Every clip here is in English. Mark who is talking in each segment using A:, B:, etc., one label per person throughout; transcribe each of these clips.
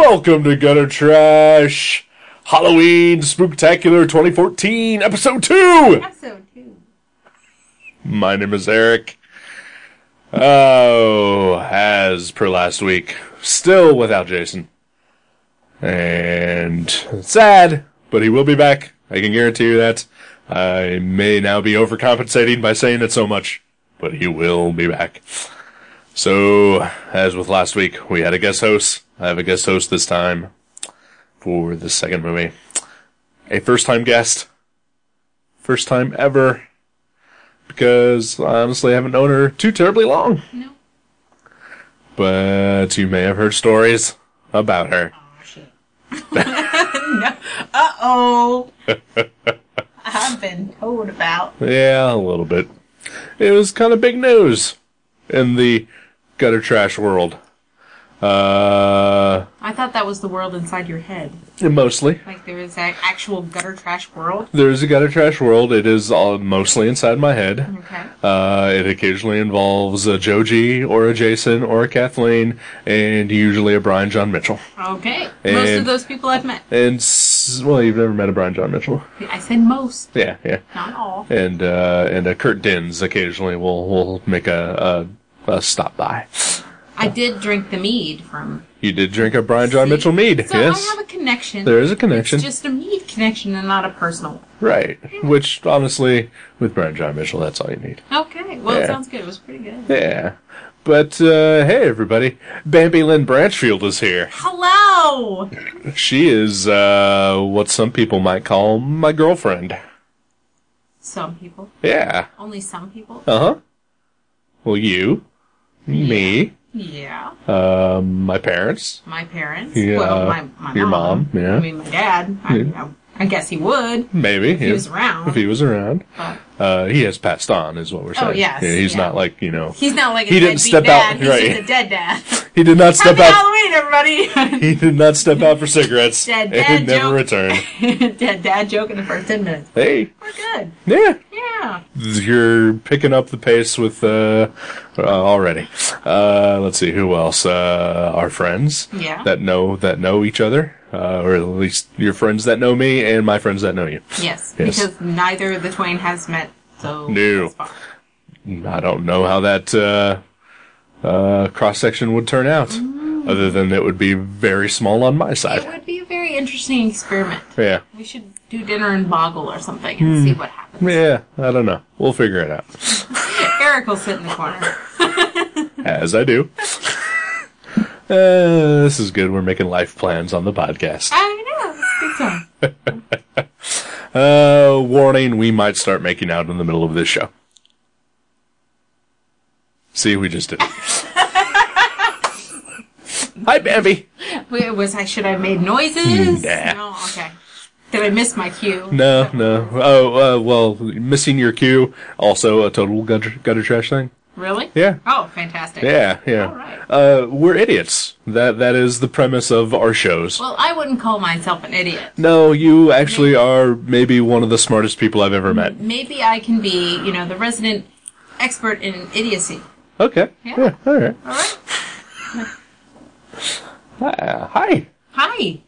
A: Welcome to Gutter Trash Halloween Spooktacular 2014, Episode 2!
B: Episode 2.
A: My name is Eric. Oh, as per last week, still without Jason. And it's sad, but he will be back. I can guarantee you that. I may now be overcompensating by saying it so much, but he will be back. So, as with last week, we had a guest host. I have a guest host this time for the second movie. A first-time guest. First time ever. Because, honestly, I haven't known her too terribly long.
B: No.
A: But you may have heard stories about her.
B: Oh, shit. No. Uh-oh. I've been told about.
A: Yeah, a little bit. It was kind of big news in the gutter trash world.
B: I thought that was the world inside your head.
A: Mostly.
B: Like there is an actual gutter trash world?
A: There is a gutter trash world. It is all mostly inside my head.
B: Okay.
A: It occasionally involves a Joe G, or a Jason, or a Kathleen, and usually a Brian John Mitchell.
B: Okay. Most of those people I've met.
A: And, well, you've never met a Brian John Mitchell.
B: I said most.
A: Yeah.
B: Not all.
A: And a Kurt Dins occasionally will make a stop by.
B: I did drink the mead from...
A: You did drink a Brian John Mitchell mead,
B: so
A: yes.
B: I have a connection.
A: There is a connection.
B: It's just a mead connection and not a personal one.
A: Right. Which, honestly, with Brian John Mitchell, that's all you need.
B: Okay. Well,
A: Yeah.
B: It sounds good. It was pretty good.
A: Yeah. But, hey, everybody. Bambi Branchfield is here.
B: Hello!
A: She is, what some people might call my girlfriend.
B: Some people.
A: Yeah.
B: Only some people?
A: Uh-huh. Well, you. Me.
B: Yeah.
A: My parents.
B: My parents.
A: Yeah,
B: Well, my
A: your mom, yeah.
B: I mean, my dad. I guess he would.
A: Maybe.
B: If he was around.
A: If he was around.
B: But,
A: He has passed on, is what we're saying.
B: Oh, yes.
A: Yeah, he's
B: yeah.
A: not like, you know.
B: He's not like a
A: He didn't
B: deadbeat
A: step
B: dad.
A: out-
B: He's
A: right.
B: just a dead dad.
A: He did not step
B: Happy
A: out.
B: Halloween, everybody!
A: He did not step out for cigarettes.
B: Dead
A: and never
B: joke.
A: returned.
B: Dad joke in the first 10 minutes.
A: Hey.
B: We're good.
A: Yeah.
B: Yeah.
A: You're picking up the pace with, already. Let's see, who else? Our friends.
B: Yeah.
A: That know each other. Or at least your friends that know me and my friends that know you.
B: Yes.
A: Yes.
B: Because neither of the twain has met, so...
A: No.
B: that's fine.
A: I don't know how that, cross-section would turn out. Other than it would be very small on my
B: It
A: side.
B: would be a very interesting experiment.
A: Yeah.
B: We should do dinner in Boggle or something and see what happens.
A: Yeah, I don't know. We'll figure it out.
B: Eric will sit in the corner.
A: As I do. This is good. We're making life plans on the podcast.
B: I know. It's a good time.
A: Warning, we might start making out in the middle of this show. See, we just did it. Hi, Bambi.
B: Wait, should I have made noises?
A: Nah.
B: No? Okay. Did I miss my cue?
A: No. Oh, well, missing your cue. Also a total gutter trash thing.
B: Really?
A: Yeah.
B: Oh, fantastic.
A: Yeah.
B: All right.
A: We're idiots. That is the premise of our shows.
B: Well, I wouldn't call myself an idiot.
A: No, you actually are maybe one of the smartest people I've ever met.
B: Maybe I can be, the resident expert in idiocy.
A: Okay.
B: Yeah.
A: All right.
B: All right?
A: Hi.
B: Hi.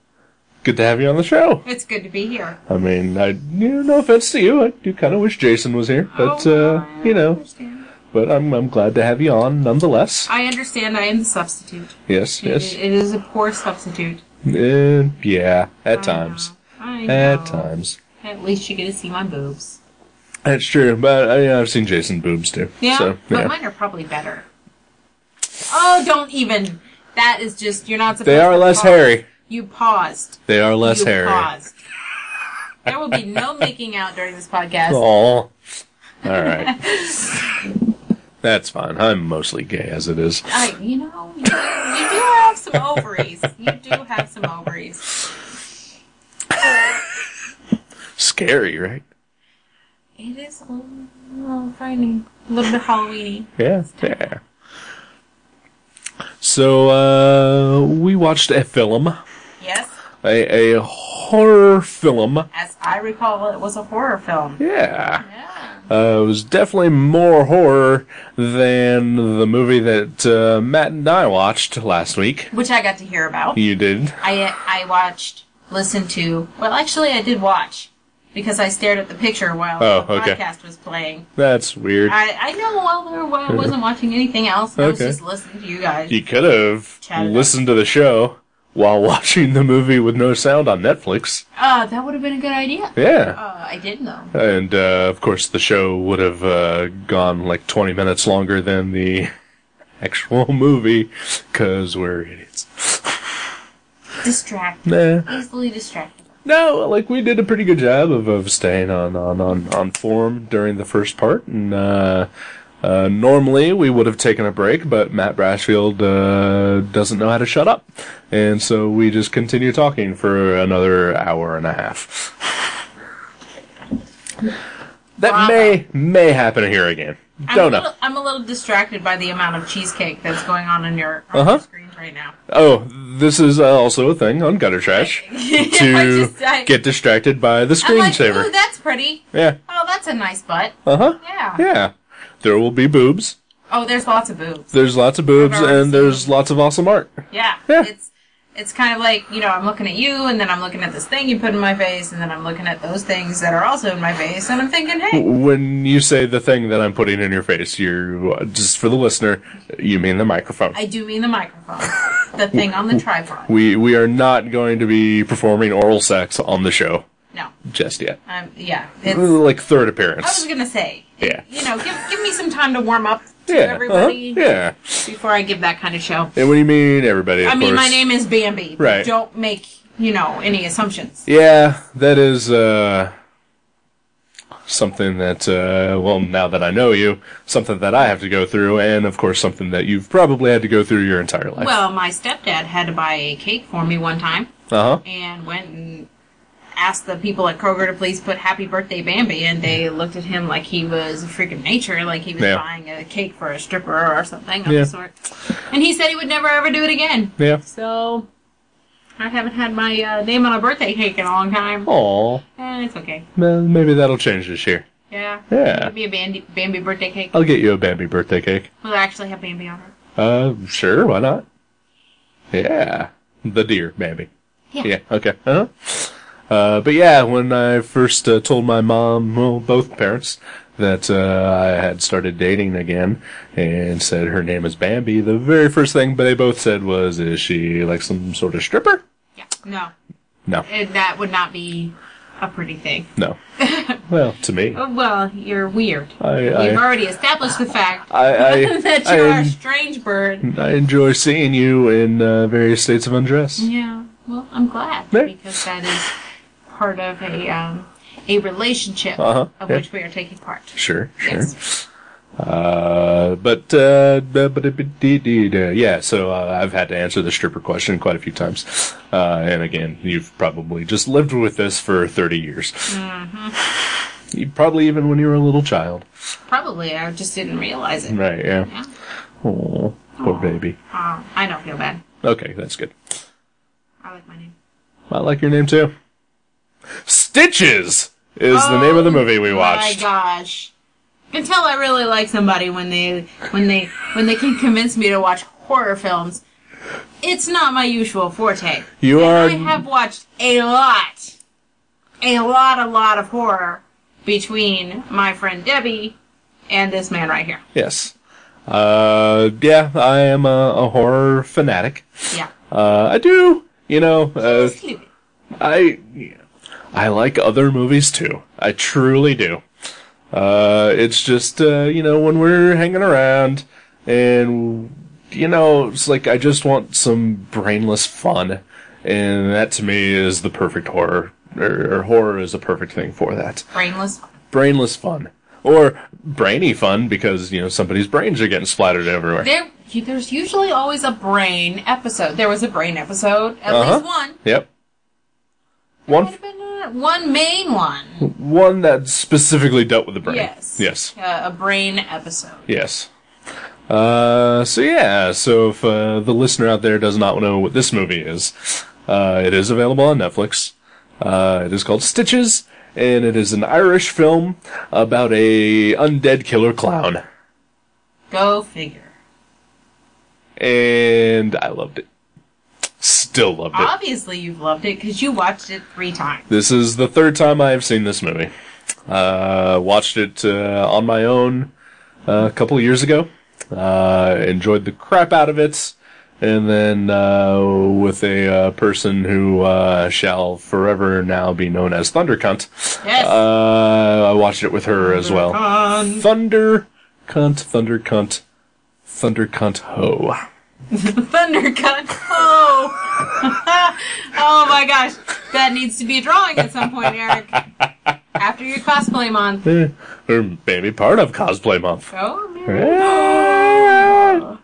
A: Good to have you on the show.
B: It's good to be here.
A: I mean, no offense to you. I do kind of wish Jason was here, but
B: I understand.
A: But I'm glad to have you on nonetheless.
B: I understand I am the substitute.
A: Yes.
B: It is a poor substitute.
A: Yeah, at times.
B: I know.
A: At times.
B: At least you get to see my boobs.
A: That's true, but I've seen Jason boobs too.
B: Yeah,
A: So,
B: but mine are probably better. Oh, don't even. That is just, you're not supposed to
A: They are less
B: pause.
A: hairy.
B: You paused.
A: They are less
B: you
A: hairy.
B: Paused. There will be no making out during this podcast.
A: Aw. Alright. That's fine. I'm mostly gay as it is.
B: You do have some ovaries. You do have some ovaries.
A: Scary, right?
B: It is a little frightening. A little bit Halloween-y.
A: Yeah. So, we watched a film.
B: Yes.
A: A horror film.
B: As I recall, it was a horror film.
A: Yeah.
B: Yeah.
A: It was definitely more horror than the movie that Matt and I watched last week.
B: Which I got to hear about.
A: You did?
B: I listened to... Well, actually, I did watch. Because I stared at the picture while the podcast was playing.
A: That's weird.
B: I know while I wasn't watching anything else. I was just listening to you guys.
A: You could have listened to the show while watching the movie with no sound on Netflix.
B: That would have been a good idea.
A: Yeah.
B: I didn't, though.
A: And, of course, the show would have gone like 20 minutes longer than the actual movie, because we're idiots.
B: Distracted. Easily distracted.
A: No, like, we did a pretty good job of staying on form during the first part, and normally we would have taken a break, but Matt Branchfield doesn't know how to shut up, and so we just continue talking for another hour and a half. That may happen here again. Don't know.
B: I'm a little distracted by the amount of cheesecake that's going on your screens right now.
A: Oh, this is also a thing on Gutter Trash. Get distracted by the screensaver.
B: Like, ooh, that's pretty.
A: Yeah.
B: Oh, that's a nice butt.
A: Yeah. Yeah. There will be boobs.
B: Oh, there's lots of boobs.
A: There's lots of boobs, and there's lots of awesome art.
B: Yeah. It's kind of like, I'm looking at you, and then I'm looking at this thing you put in my face, and then I'm looking at those things that are also in my face, and I'm thinking, hey.
A: When you say the thing that I'm putting in your face, you're, just for the listener, you mean the microphone.
B: I do mean the microphone. The thing on the tripod.
A: We are not going to be performing oral sex on the show.
B: No.
A: Just yet.
B: Yeah.
A: It's like third appearance.
B: I was going to say.
A: Yeah.
B: Give me some time to warm up to everybody.
A: Yeah.
B: Before I give that kind of show.
A: And what do you mean, everybody?
B: I mean, my name is Bambi.
A: Right.
B: Don't make, any assumptions.
A: Yeah, that is, something that, now that I know you, something that I have to go through, and of course something that you've probably had to go through your entire life.
B: Well, my stepdad had to buy a cake for me one time. And went and asked the people at Kroger to please put Happy Birthday Bambi, and they looked at him like he was a freak of nature, like he was buying a cake for a stripper or something of the sort. And he said he would never ever do it again. Yeah. So, I haven't had my name on a birthday cake in a long time.
A: Aww.
B: It's okay.
A: Well, maybe that'll change this year.
B: Yeah.
A: Yeah.
B: Maybe a Bambi birthday cake.
A: I'll get you a Bambi birthday cake.
B: Will it actually have Bambi on it?
A: Sure, why not? Yeah. The deer Bambi. Yeah, okay. But yeah, when I first told my mom, well, both parents, that I had started dating again, and said her name is Bambi, the very first thing they both said was, is she like some sort of stripper?
B: Yeah. No.
A: No.
B: That would not be a pretty thing.
A: No. Well, to me.
B: Well, you're weird. We've already established the fact that you're a strange bird.
A: I enjoy seeing you in various states of undress.
B: Yeah. Well, I'm glad, because that is part of a relationship of which we are taking part.
A: Sure.
B: Yes.
A: So I've had to answer the stripper question quite a few times. And again, you've probably just lived with this for 30 years. Mm-hmm. You probably even when you were a little child.
B: Probably, I just didn't realize it.
A: Right, yeah. Oh, poor baby.
B: I don't feel bad.
A: Okay, that's good.
B: I like my name.
A: I like your name too. Stitches is the name of the movie we watched.
B: Oh my gosh. You can tell I really like somebody when they can convince me to watch horror films. It's not my usual forte. I have watched a lot of horror between my friend Debbie and this man right here.
A: Yes. Yeah, I am a horror fanatic.
B: Yeah.
A: I do, I like other movies too. I truly do. It's just, when we're hanging around and, it's like I just want some brainless fun. And that to me is the perfect horror. Or horror is a perfect thing for that.
B: Brainless?
A: Brainless fun. Or brainy fun because, somebody's brains are getting splattered everywhere.
B: There's usually always a brain episode. There was a brain episode. At least one.
A: Yep.
B: One main one.
A: One that specifically dealt with the brain.
B: Yes. A brain episode.
A: Yes. So if the listener out there does not know what this movie is, it is available on Netflix. It is called Stitches, and it is an Irish film about a undead killer clown.
B: Go figure.
A: And I loved it. Still loved it.
B: Obviously you've loved it, because you watched it 3 times.
A: This is the 3rd time I have seen this movie. Watched it on my own a couple of years ago. Enjoyed the crap out of it. And then with a person who shall forever now be known as Thundercunt.
B: Yes.
A: I watched it with her as well. Thundercunt, Thundercunt, Thundercunt ho.
B: Thundercunt ho! Oh my gosh. That needs to be a drawing at some point, Eric. After your cosplay month.
A: Or maybe part of cosplay month.
B: Oh, man.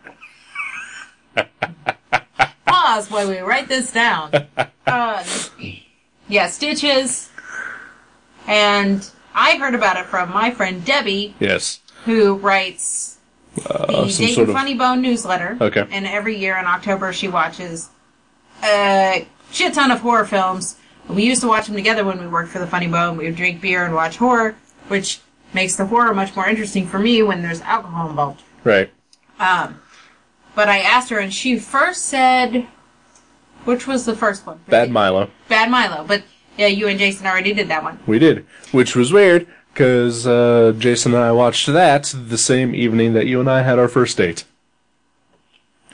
B: Pause while we write this down. Yeah, Stitches. And I heard about it from my friend Debbie.
A: Yes.
B: Who writes the Dayton Funny Bone newsletter.
A: Okay.
B: And every year in October she watches a shit ton of horror films. We used to watch them together when we worked for the Funny Bone. We would drink beer and watch horror, which makes the horror much more interesting for me when there's alcohol involved.
A: Right.
B: But I asked her, and she first said, which was the first one?
A: Bad Milo.
B: Bad Milo. But, yeah, you and Jason already did that one.
A: We did. Which was weird, because Jason and I watched that the same evening that you and I had our first date.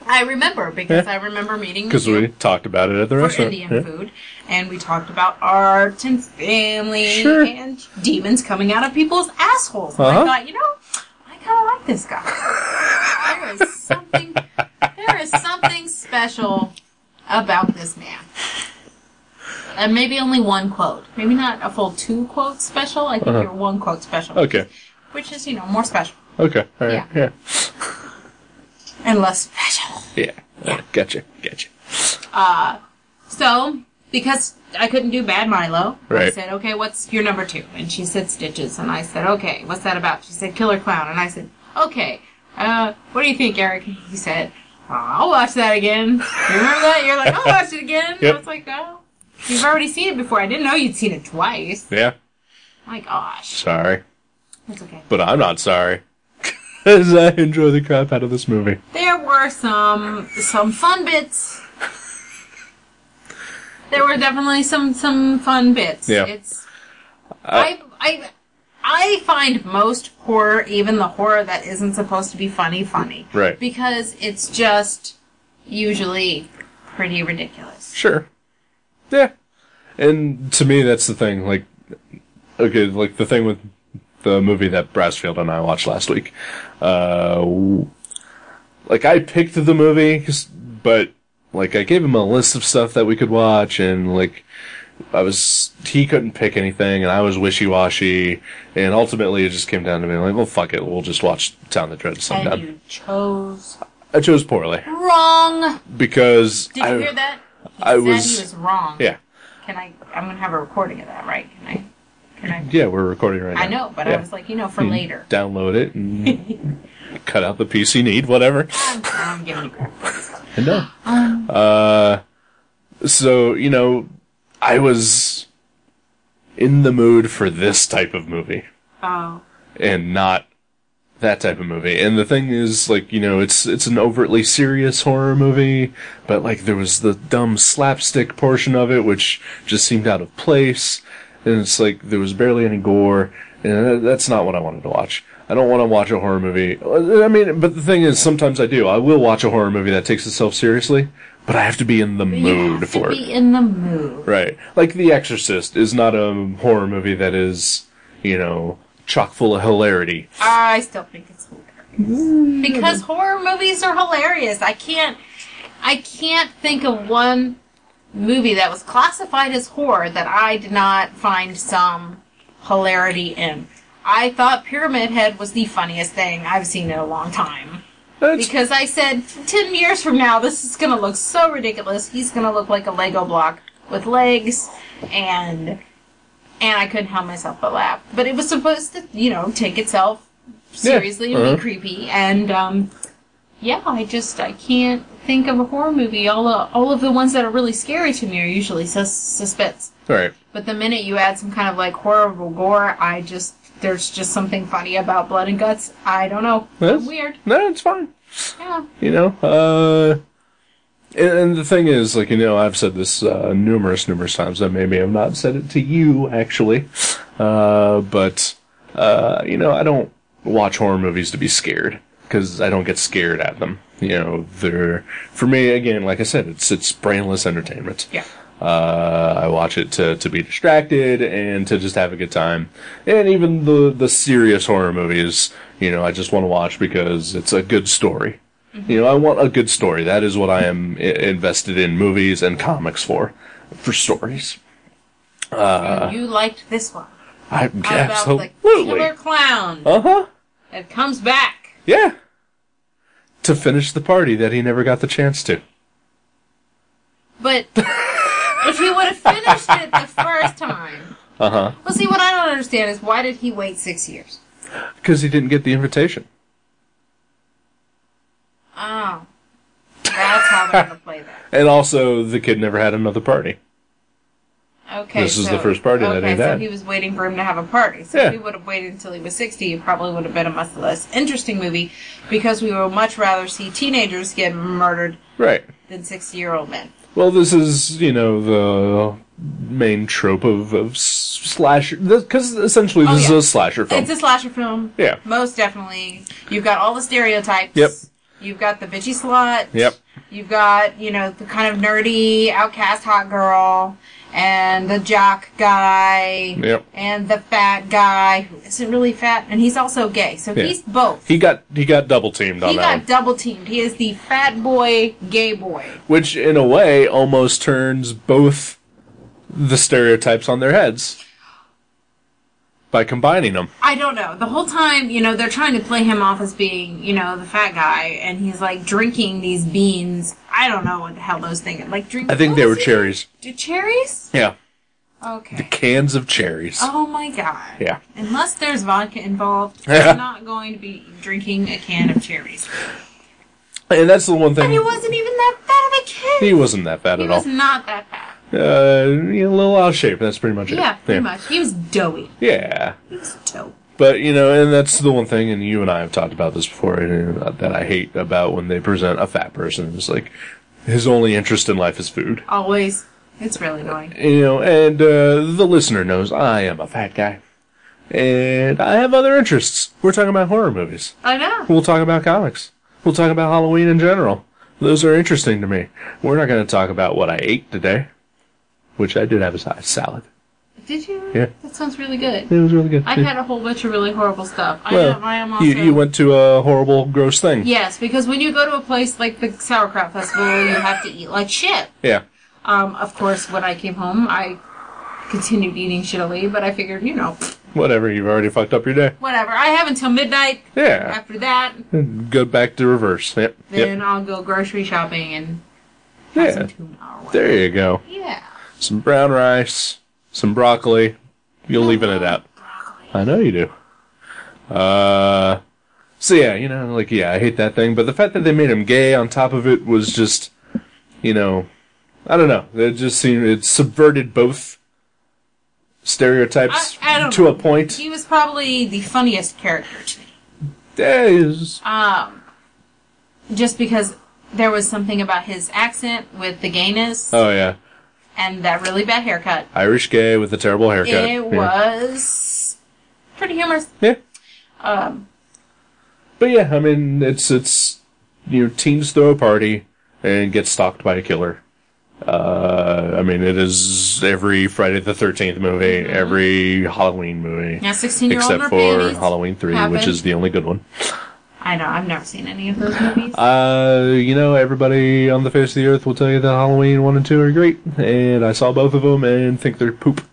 B: I remember, because I remember meeting with you.
A: Because we talked about it at the restaurant.
B: Indian food. And we talked about art and family and demons coming out of people's assholes. And I thought, I kind of like this guy. There is something special about this man. And maybe only one quote. Maybe not a full 2 quotes special. I think you're 1 quote special.
A: Okay.
B: Which is, more special.
A: Okay. All right. Yeah.
B: And less special.
A: Yeah. Gotcha.
B: So, because I couldn't do Bad Milo,
A: right.
B: I said, okay, what's your number 2? And she said Stitches. And I said, okay, what's that about? She said Killer Clown. And I said, okay, what do you think, Eric? He said, I'll watch that again. You remember that? You're like, I'll watch it again.
A: Yep.
B: I was like, oh, you've already seen it before. I didn't know you'd seen it twice.
A: Yeah.
B: My gosh.
A: Sorry.
B: That's okay.
A: But I'm not sorry. Because I enjoy the crap out of this movie.
B: There were some fun bits. There were definitely some fun bits.
A: Yeah.
B: It's I find most horror, even the horror that isn't supposed to be funny.
A: Right.
B: Because it's just usually pretty ridiculous.
A: Sure. Yeah. And to me, that's the thing. Like, okay, like the thing with the movie that Brassfield and I watched last week. Like, I picked the movie, but, like, I gave him a list of stuff that we could watch, and, like, he couldn't pick anything, and I was wishy-washy, and ultimately it just came down to me, like, well, fuck it, we'll just watch Town That Dreaded Sundown.
B: And you chose...
A: I chose poorly.
B: Wrong!
A: Because...
B: Did you hear that? He said he was wrong.
A: Yeah.
B: I'm gonna have a recording of that, right? Can I?
A: Yeah, we're recording right now.
B: I know, but I was like, for later.
A: Download it and cut out the piece you need, whatever.
B: I'm giving you crap.
A: I know. So, I was in the mood for this type of movie.
B: Oh.
A: And not that type of movie. And the thing is, like, it's an overtly serious horror movie, but, like, there was the dumb slapstick portion of it, which just seemed out of place. And it's like, there was barely any gore, and that's not what I wanted to watch. I don't want to watch a horror movie. I mean, but the thing is, sometimes I do. I will watch a horror movie that takes itself seriously, but I have to be in the mood for it.
B: You have to be in the mood.
A: Right. Like, The Exorcist is not a horror movie that is, chock full of hilarity.
B: I still think it's hilarious. Because horror movies are hilarious. I can't think of one movie that was classified as horror that I did not find some hilarity in. I thought Pyramid Head was the funniest thing I've seen in a long time. Because I said, 10 years from now, this is going to look so ridiculous. He's going to look like a Lego block with legs, and I couldn't help myself but laugh. But it was supposed to, take itself seriously and be creepy. And, I can't think of a horror movie, all of the ones that are really scary to me are usually suspense.
A: Right.
B: But the minute you add some kind of like horrible gore, there's just something funny about blood and guts. I don't know. It's weird.
A: No, it's fine.
B: Yeah.
A: You know, and the thing is, like, you know, I've said this numerous times. I maybe have not said it to you, actually. But, you know, I don't watch horror movies to be scared, because I don't get scared at them. You know, for me, again, like I said, it's brainless entertainment.
B: Yeah.
A: I watch it to be distracted and to just have a good time. And even the serious horror movies, you know, I just want to watch because it's a good story. Mm-hmm. You know, I want a good story. That is what I am invested in movies and comics for stories.
B: You liked this one.
A: Absolutely.
B: About the killer clown.
A: Uh-huh.
B: It comes back.
A: Yeah. To finish the party that he never got the chance to.
B: But if he would have finished it the first time...
A: Uh-huh.
B: Well, see, what I don't understand is why did he wait 6 years?
A: Because he didn't get the invitation.
B: Oh. That's how they're going to play that.
A: And also, the kid never had another party.
B: Okay,
A: this is the first party that he had.
B: So he was waiting for him to have a party. So
A: yeah.
B: If he would have waited until he was 60, it probably would have been a much less interesting movie, because we would much rather see teenagers get murdered than 60-year-old men.
A: Well, this is, you know, the main trope of slasher, because essentially this is a slasher film.
B: It's a slasher film.
A: Yeah.
B: Most definitely. You've got all the stereotypes.
A: Yep.
B: You've got the bitchy slut.
A: Yep.
B: You've got, you know, the kind of nerdy, outcast hot girl, and the jock guy, and the fat guy who isn't really fat, and he's also gay, so he's both.
A: He got double teamed on that.
B: He got double teamed. He is the fat boy, gay boy.
A: Which, in a way, almost turns both the stereotypes on their heads by combining them.
B: I don't know. The whole time, you know, they're trying to play him off as being, you know, the fat guy, and he's like drinking these beans. I don't know what the hell those things like drinking.
A: I think they were cherries.
B: Cherries?
A: Yeah.
B: Okay.
A: The cans of cherries.
B: Oh my god.
A: Yeah.
B: Unless there's vodka involved, I'm not going to be drinking a can of cherries.
A: And that's the one thing.
B: And he wasn't even that fat of a kid.
A: He wasn't that fat at all.
B: He was not that fat.
A: A little out of shape. That's pretty much it.
B: Yeah, pretty much. He was doughy.
A: Yeah.
B: He was dope.
A: But, you know, and that's the one thing, and you and I have talked about this before, that I hate about when they present a fat person. It's like, his only interest in life is food.
B: Always. It's really annoying.
A: You know, and the listener knows I am a fat guy. And I have other interests. We're talking about horror movies.
B: I know.
A: We'll talk about comics. We'll talk about Halloween in general. Those are interesting to me. We're not going to talk about what I ate today. Which I did have a salad.
B: Did you?
A: Yeah.
B: That sounds really good.
A: It was really good.
B: I had a whole bunch of really horrible stuff.
A: Well,
B: I am also...
A: You went to a horrible, gross thing.
B: Yes, because when you go to a place like the Sauerkraut Festival, you have to eat like shit.
A: Yeah.
B: Of course, when I came home, I continued eating shittily, but I figured, you know...
A: Whatever, you've already fucked up your day.
B: Whatever. I have until midnight.
A: Yeah.
B: After that...
A: Go back to reverse. Yep.
B: Then I'll go grocery shopping and have some tuna or whatever.
A: There you go.
B: Yeah.
A: Some brown rice, some broccoli. You'll leave it out.
B: Broccoli.
A: I know you do. So yeah, you know, like, I hate that thing. But the fact that they made him gay on top of it was just, you know, I don't know. It just seemed, it subverted both stereotypes to a point.
B: He was probably the funniest character to me. Just because there was something about his accent with the gayness.
A: Oh, yeah.
B: And that really bad haircut.
A: Irish gay with a terrible haircut.
B: It was pretty humorous.
A: Yeah. But yeah, I mean, it's you know, teens throw a party and get stalked by a killer. I mean, it is every Friday the 13th movie, every Halloween movie.
B: Yeah, 16-year-old
A: except for Halloween 3, which is the only good one.
B: I know, I've never seen any of those movies.
A: You know, everybody on the face of the earth will tell you that Halloween 1 and 2 are great, and I saw both of them and think they're poop.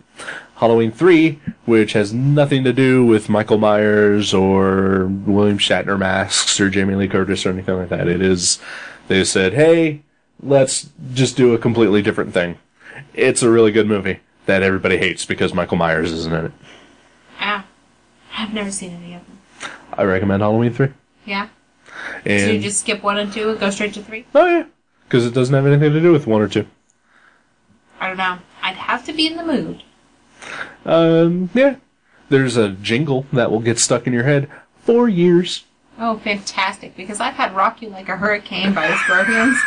A: Halloween 3, which has nothing to do with Michael Myers or William Shatner masks or Jamie Lee Curtis or anything like that. It is, they said, hey, let's just do a completely different thing. It's a really good movie that everybody hates because Michael Myers isn't in it.
B: I've never seen any of them.
A: I recommend Halloween 3.
B: Yeah?
A: And
B: so you just skip 1 and 2 and go straight to 3?
A: Oh, yeah. Because it doesn't have anything to do with 1 or 2.
B: I don't know. I'd have to be in the mood.
A: Yeah. There's a jingle that will get stuck in your head for years.
B: Oh, fantastic. Because I've had Rock You Like a Hurricane by the Scorpions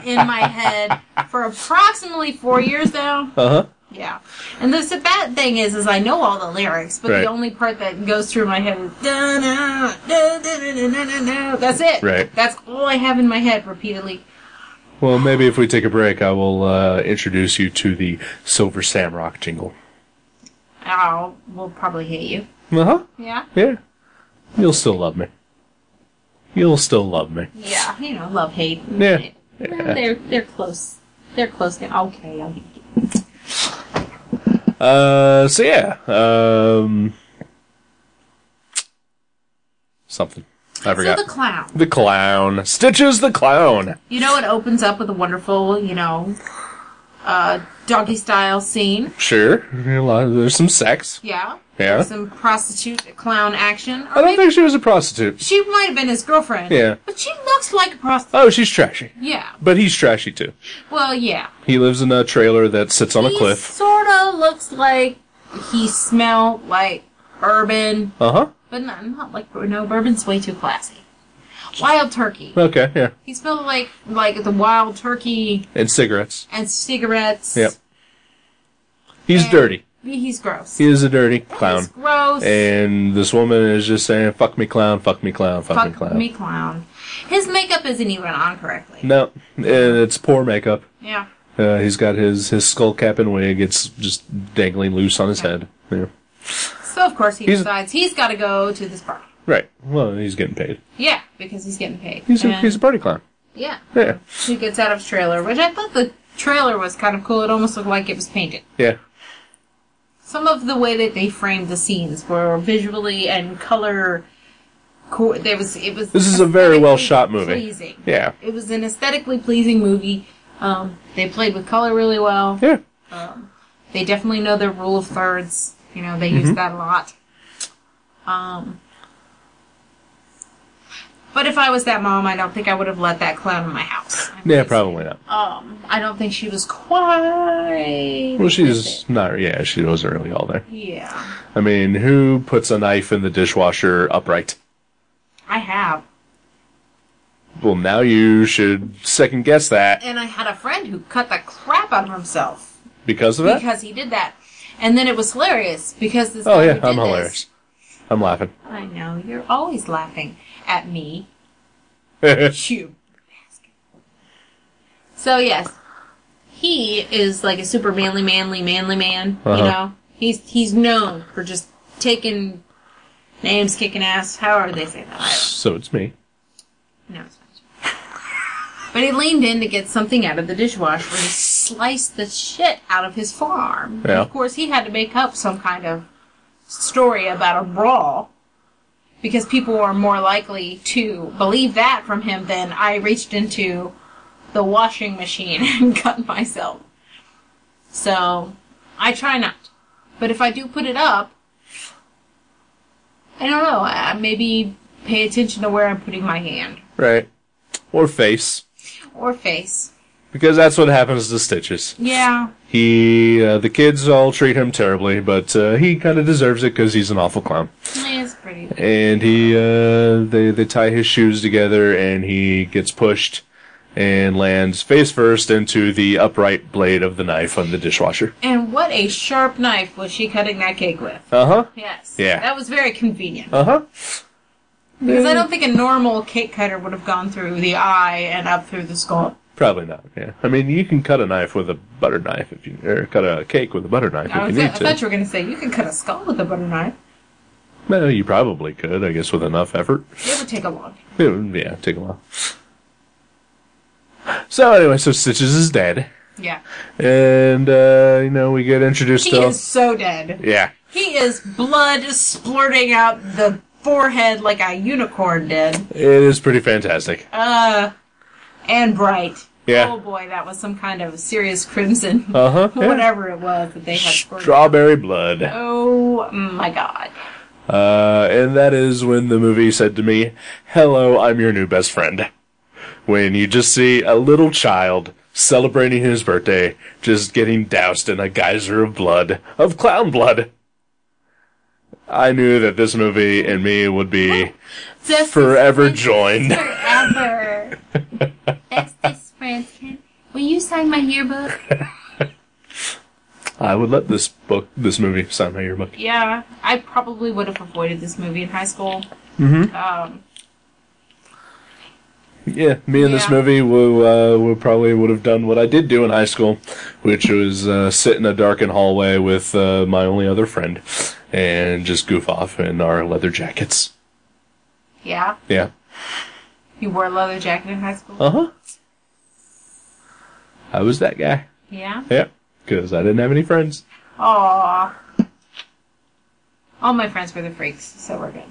B: in my head for approximately 4 years now.
A: Uh-huh.
B: Yeah. And the bad thing is I know all the lyrics, but the only part that goes through my head is da-na, da-da-da-da-da-da. That's it.
A: Right.
B: That's all I have in my head repeatedly.
A: Well, maybe if we take a break, I will introduce you to the Silver Samrock jingle.
B: We'll probably hate you.
A: Uh-huh.
B: Yeah?
A: Yeah. You'll still love me. You'll still love me.
B: Yeah, love, hate.
A: Yeah.
B: They're close. They're close. Okay, I'll hate you.
A: So yeah. Something. I forgot.
B: So the clown.
A: The clown. Stitches the clown.
B: It opens up with a wonderful, doggy-style scene.
A: Sure. There's some sex.
B: Yeah.
A: Yeah.
B: Some prostitute clown action.
A: I don't think she was a prostitute.
B: She might have been his girlfriend.
A: Yeah.
B: But she looks like a prostitute.
A: Oh, she's trashy.
B: Yeah.
A: But he's trashy, too.
B: Well, yeah.
A: He lives in a trailer that sits on a cliff.
B: Sort of looks like he smelled like bourbon.
A: Uh-huh.
B: But not like, bourbon's way too classy. Wild turkey.
A: Okay, yeah.
B: He smelled like the wild turkey.
A: And cigarettes.
B: Yep.
A: He's dirty.
B: He's gross.
A: He is a dirty clown.
B: He's gross.
A: And this woman is just saying, fuck me clown, fuck me clown, fuck me clown.
B: Fuck me clown. His makeup isn't even on correctly.
A: No, and it's poor makeup.
B: Yeah.
A: He's got his skull cap and wig. It's just dangling loose on his head. Yeah.
B: So, of course, he decides he's got to go to this party.
A: Right. Well, he's getting paid.
B: Yeah, because he's getting paid.
A: He's a party clown.
B: Yeah.
A: Yeah.
B: He gets out of his trailer, which I thought the trailer was kind of cool. It almost looked like it was painted.
A: Yeah.
B: Some of the way that they framed the scenes were visually and color. This
A: is a very well shot movie.
B: Pleasing.
A: Yeah.
B: It was an aesthetically pleasing movie. They played with color really well.
A: Yeah.
B: They definitely know their rule of thirds. They use that a lot. But if I was that mom, I don't think I would have let that clown in my house.
A: Yeah, probably not.
B: I don't think she was quite...
A: Well, she's not... Yeah, she wasn't really all there.
B: Yeah.
A: I mean, who puts a knife in the dishwasher upright?
B: I have.
A: Well, now you should second guess that.
B: And I had a friend who cut the crap out of himself.
A: Because of that?
B: Because he did that. And then it was hilarious, because this
A: guy
B: who
A: I'm
B: did
A: hilarious. I'm laughing.
B: I know, you're always laughing at me. You bastard. So, yes. He is like a super manly man, He's known for just taking names, kicking ass, however they say that.
A: So it's me.
B: No, it's not. But he leaned in to get something out of the dishwasher and sliced the shit out of his forearm.
A: Yeah.
B: And of course, he had to make up some kind of story about a brawl, because people are more likely to believe that from him than I reached into the washing machine and cut myself. So, I try not. But if I do put it up, I don't know, maybe pay attention to where I'm putting my hand.
A: Right. Or face.
B: Or face.
A: Because that's what happens to Stitches.
B: Yeah.
A: The kids all treat him terribly, but he kind of deserves it because he's an awful clown.
B: He is pretty.
A: And they tie his shoes together, and he gets pushed and lands face first into the upright blade of the knife on the dishwasher.
B: And what a sharp knife was she cutting that cake with.
A: Uh-huh.
B: Yes.
A: Yeah.
B: That was very convenient.
A: Uh-huh.
B: Because I don't think a normal cake cutter would have gone through the eye and up through the skull.
A: Probably not, yeah. I mean, you can cut a knife with a butter knife, or cut a cake with a butter knife if you need to.
B: I thought you were going to say, you can cut a skull with a butter knife.
A: Well, you probably could, I guess, with enough effort.
B: It would take a long time.
A: It would, yeah, take a while. So, anyway, so Stitches is dead.
B: Yeah.
A: And, we get introduced to...
B: He is so dead.
A: Yeah.
B: He is blood splurting out the forehead like a unicorn did.
A: It is pretty fantastic.
B: And bright.
A: Yeah.
B: Oh boy, that was some kind of serious crimson.
A: Uh-huh. Yeah.
B: Whatever it was that they had squirted.
A: Strawberry blood.
B: Oh my god.
A: And that is when the movie said to me, "Hello, I'm your new best friend." when you just see a little child celebrating his birthday, just getting doused in a geyser of blood, of clown blood. I knew that this movie and me would be forever joined.
B: Forever. Bestest friends. Will you sign my yearbook?
A: I would let this movie sign my yearbook.
B: Yeah, I probably would have avoided this movie in high school.
A: Mm-hmm. Yeah, me and this movie we probably would have done what I did do in high school, which was sit in a darkened hallway with my only other friend and just goof off in our leather jackets.
B: Yeah?
A: Yeah.
B: You wore a leather jacket in high school?
A: Uh-huh. I was that guy.
B: Yeah?
A: Yeah, because I didn't have any friends.
B: Aww. All my friends were the freaks, so we're good.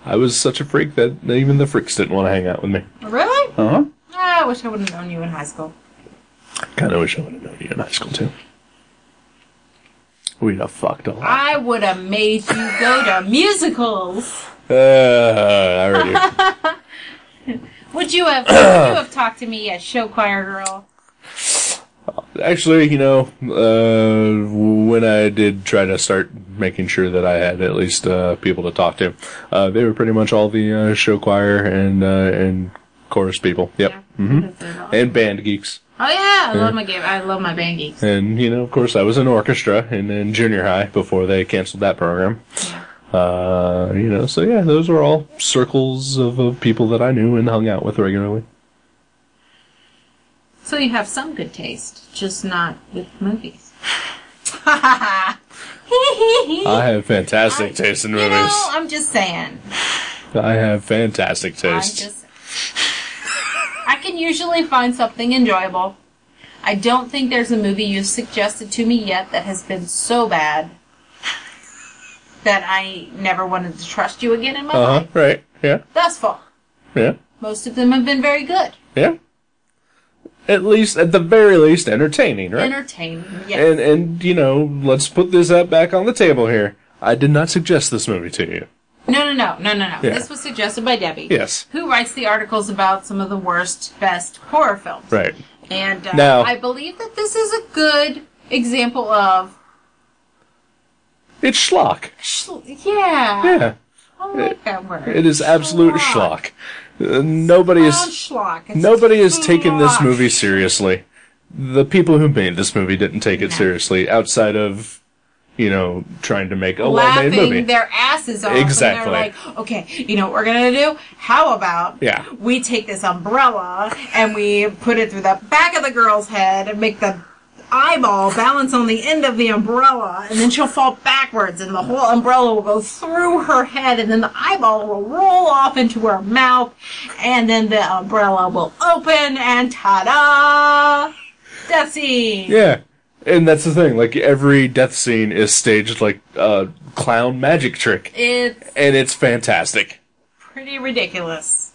A: I was such a freak that even the freaks didn't want to hang out with me.
B: Really?
A: Uh-huh.
B: I wish I would have known you in high school.
A: I kind of wish I would have known you in high school, too. We'd have fucked a lot.
B: I would have made you go to musicals.
A: Already.
B: Would you have talked to me as show choir girl?
A: Actually, when I did try to start making sure that I had at least people to talk to, they were pretty much all the show choir and chorus people. Yep.
B: Yeah,
A: mm-hmm. And band geeks.
B: Oh yeah, I love my band geeks.
A: And of course, I was in orchestra in junior high before they canceled that program.
B: Yeah.
A: So yeah, those were all circles of people that I knew and hung out with regularly.
B: So you have some good taste, just not with movies.
A: I have fantastic taste in movies.
B: I'm just saying.
A: I have fantastic taste.
B: I can usually find something enjoyable. I don't think there's a movie you've suggested to me yet that has been so bad that I never wanted to trust you again in my life.
A: Right, yeah.
B: Thus far.
A: Yeah.
B: Most of them have been very good.
A: Yeah. At the very least, entertaining, right?
B: Entertaining, yes.
A: And let's put this up back on the table here. I did not suggest this movie to you.
B: No.
A: Yeah.
B: This was suggested by Debbie.
A: Yes.
B: Who writes the articles about some of the worst, best horror films.
A: Right.
B: And
A: now,
B: I believe that this is a good example of...
A: It's schlock.
B: Yeah.
A: Yeah.
B: I like that word.
A: It is absolute schlock. Nobody is taking this movie seriously. The people who made this movie didn't take it seriously, outside of, trying to make a well-made movie.
B: Laughing their asses off.
A: Exactly.
B: And they're like, okay, you know what we're going to do? How about we take this umbrella and we put it through the back of the girl's head and make the eyeball balance on the end of the umbrella, and then she'll fall backwards and the whole umbrella will go through her head, and then the eyeball will roll off into her mouth, and then the umbrella will open, and ta-da! Death scene!
A: Yeah. And that's the thing, like, every death scene is staged like a clown magic trick. And it's fantastic.
B: Pretty ridiculous.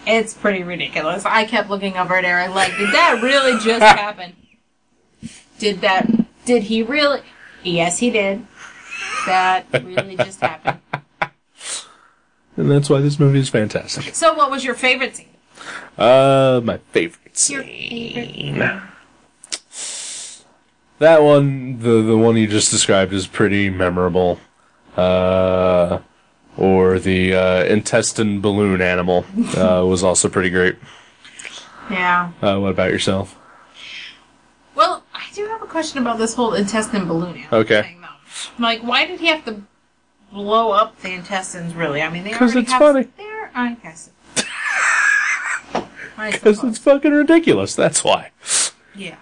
B: It's pretty ridiculous. I kept looking over at Eric like, did that really just happen? Did he really? Yes, he did. That really just happened.
A: And that's why this movie is fantastic.
B: So what was your favorite scene?
A: My favorite scene.
B: Your favorite.
A: That one, the one you just described, is pretty memorable. Or the intestine balloon animal was also pretty great.
B: Yeah.
A: What about yourself?
B: Well, I do have a question about this whole intestine balloon animal thing, though. Like, why did he have to blow up the intestines, really? I mean, they already
A: it's funny.
B: I guess.
A: Because it's fucking ridiculous, that's why.
B: Yeah.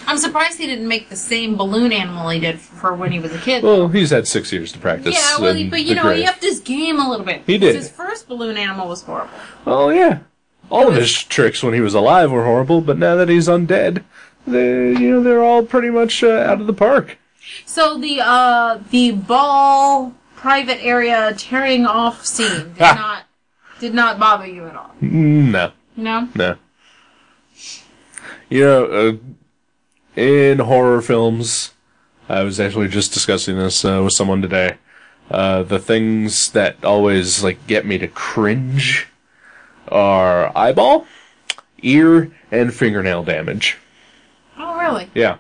B: I'm surprised he didn't make the same balloon animal he did for when he was a kid.
A: Well, he's had 6 years to practice.
B: Yeah, well, but he upped his game a little bit.
A: He did.
B: His first balloon animal was horrible.
A: Oh, yeah. All of his tricks when he was alive were horrible, but now that he's undead, they're all pretty much out of the park.
B: So the ball private area tearing off scene did not bother you at all.
A: No.
B: No?
A: No. In horror films, I was actually just discussing this with someone today. The things that always get me to cringe are eyeball, ear, and fingernail damage.
B: Oh, really?
A: Yeah.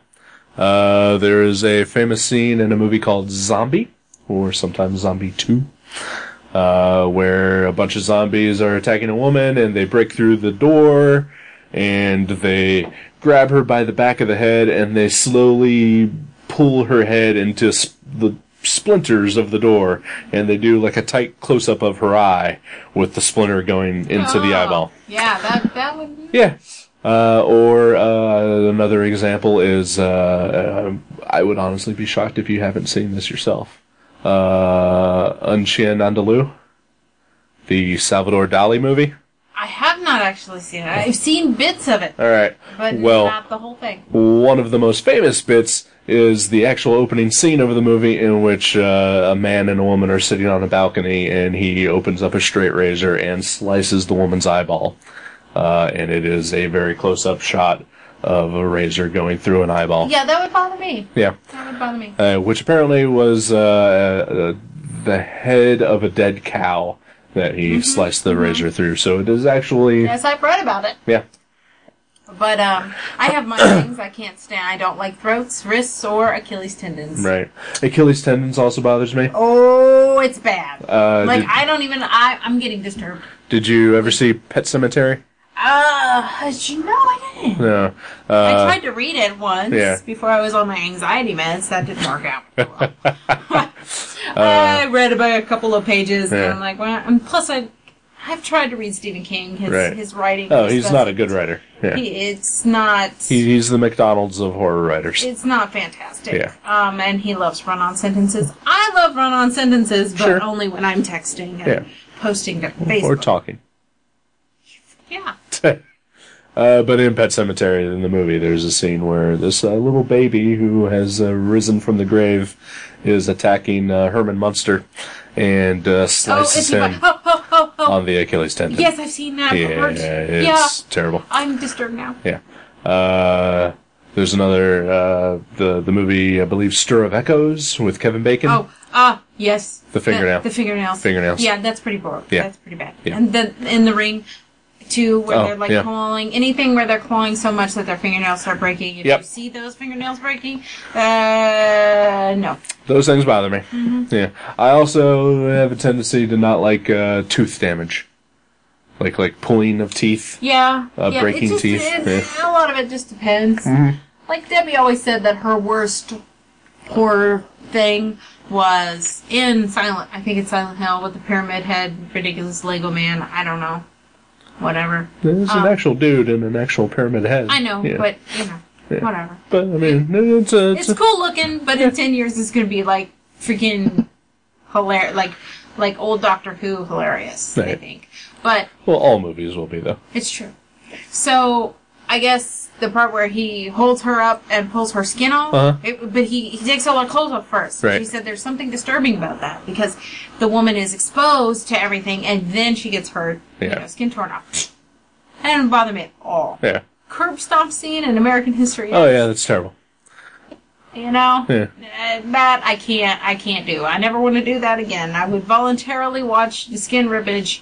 A: There is a famous scene in a movie called Zombie, or sometimes Zombie 2, where a bunch of zombies are attacking a woman, and they break through the door, and they grab her by the back of the head, and they slowly pull her head into the splinters of the door, and they do like a tight close-up of her eye with the splinter going into the eyeball.
B: Yeah, that would...
A: Yeah. Or another example is, I would honestly be shocked if you haven't seen this yourself. Un Chien Andalou, the Salvador Dali movie.
B: I have not actually seen it. I've seen bits of it.
A: All right.
B: But not the whole thing.
A: One of the most famous bits is the actual opening scene of the movie, in which a man and a woman are sitting on a balcony, and he opens up a straight razor and slices the woman's eyeball. And it is a very close-up shot of a razor going through an eyeball.
B: Yeah, that would bother me.
A: Yeah.
B: That would bother me.
A: Which apparently was the head of a dead cow that he sliced the razor through. So it is actually...
B: Yes, I've read about it.
A: Yeah.
B: But I have my things I can't stand. I don't like throats, wrists, or Achilles tendons.
A: Right. Achilles tendons also bothers me.
B: Oh, it's bad. I'm getting disturbed.
A: Did you ever see Pet Sematary?
B: I didn't.
A: No.
B: I tried to read it once before I was on my anxiety meds. That didn't work out well. I read about a couple of pages, and I'm like, well, and plus I've tried to read Stephen King, his writing.
A: Oh, he's not a good writer. Yeah.
B: It's not...
A: He's the McDonald's of horror writers.
B: It's not fantastic.
A: Yeah.
B: And he loves run-on sentences. I love run-on sentences, but only when I'm texting and posting to Facebook.
A: Or talking.
B: Yeah.
A: But in Pet Sematary, in the movie, there's a scene where this little baby who has risen from the grave is attacking Herman Munster and slices him on the Achilles tendon.
B: Yes, I've seen that.
A: It's terrible.
B: I'm disturbed now.
A: Yeah. There's another, the movie, I believe, Stir of Echoes with Kevin Bacon.
B: Yes.
A: The fingernail.
B: The fingernails.
A: Fingernails.
B: Yeah, that's pretty boring.
A: Yeah.
B: That's pretty bad.
A: Yeah.
B: And then in the ring, too, where they're clawing. Anything where they're clawing so much that their fingernails start breaking. If you see those fingernails breaking, no.
A: Those things bother me. Mm-hmm. Yeah. I also have a tendency to not like tooth damage. Like pulling of teeth.
B: Yeah.
A: Breaking teeth.
B: A lot of it just depends.
A: Mm-hmm.
B: Like Debbie always said that her worst horror thing was in Silent Hill with the pyramid head, ridiculous Lego man. I don't know. Whatever.
A: There's an actual dude in an actual pyramid head.
B: I know, but, whatever.
A: But, I mean,
B: it's cool looking, but in 10 years it's going to be, like, freaking hilarious. Like old Doctor Who hilarious, I think. But...
A: Well, all movies will be, though.
B: It's true. So, I guess the part where he holds her up and pulls her skin off, but he takes all her clothes off first.
A: Right.
B: She said there's something disturbing about that, because the woman is exposed to everything, and then she gets her skin torn off. That didn't bother me at all.
A: Yeah.
B: Curb stomp scene in American History X.
A: Oh, yeah, that's terrible.
B: You know? Yeah. That I can't do. I never want to do that again. I would voluntarily watch the skin rippage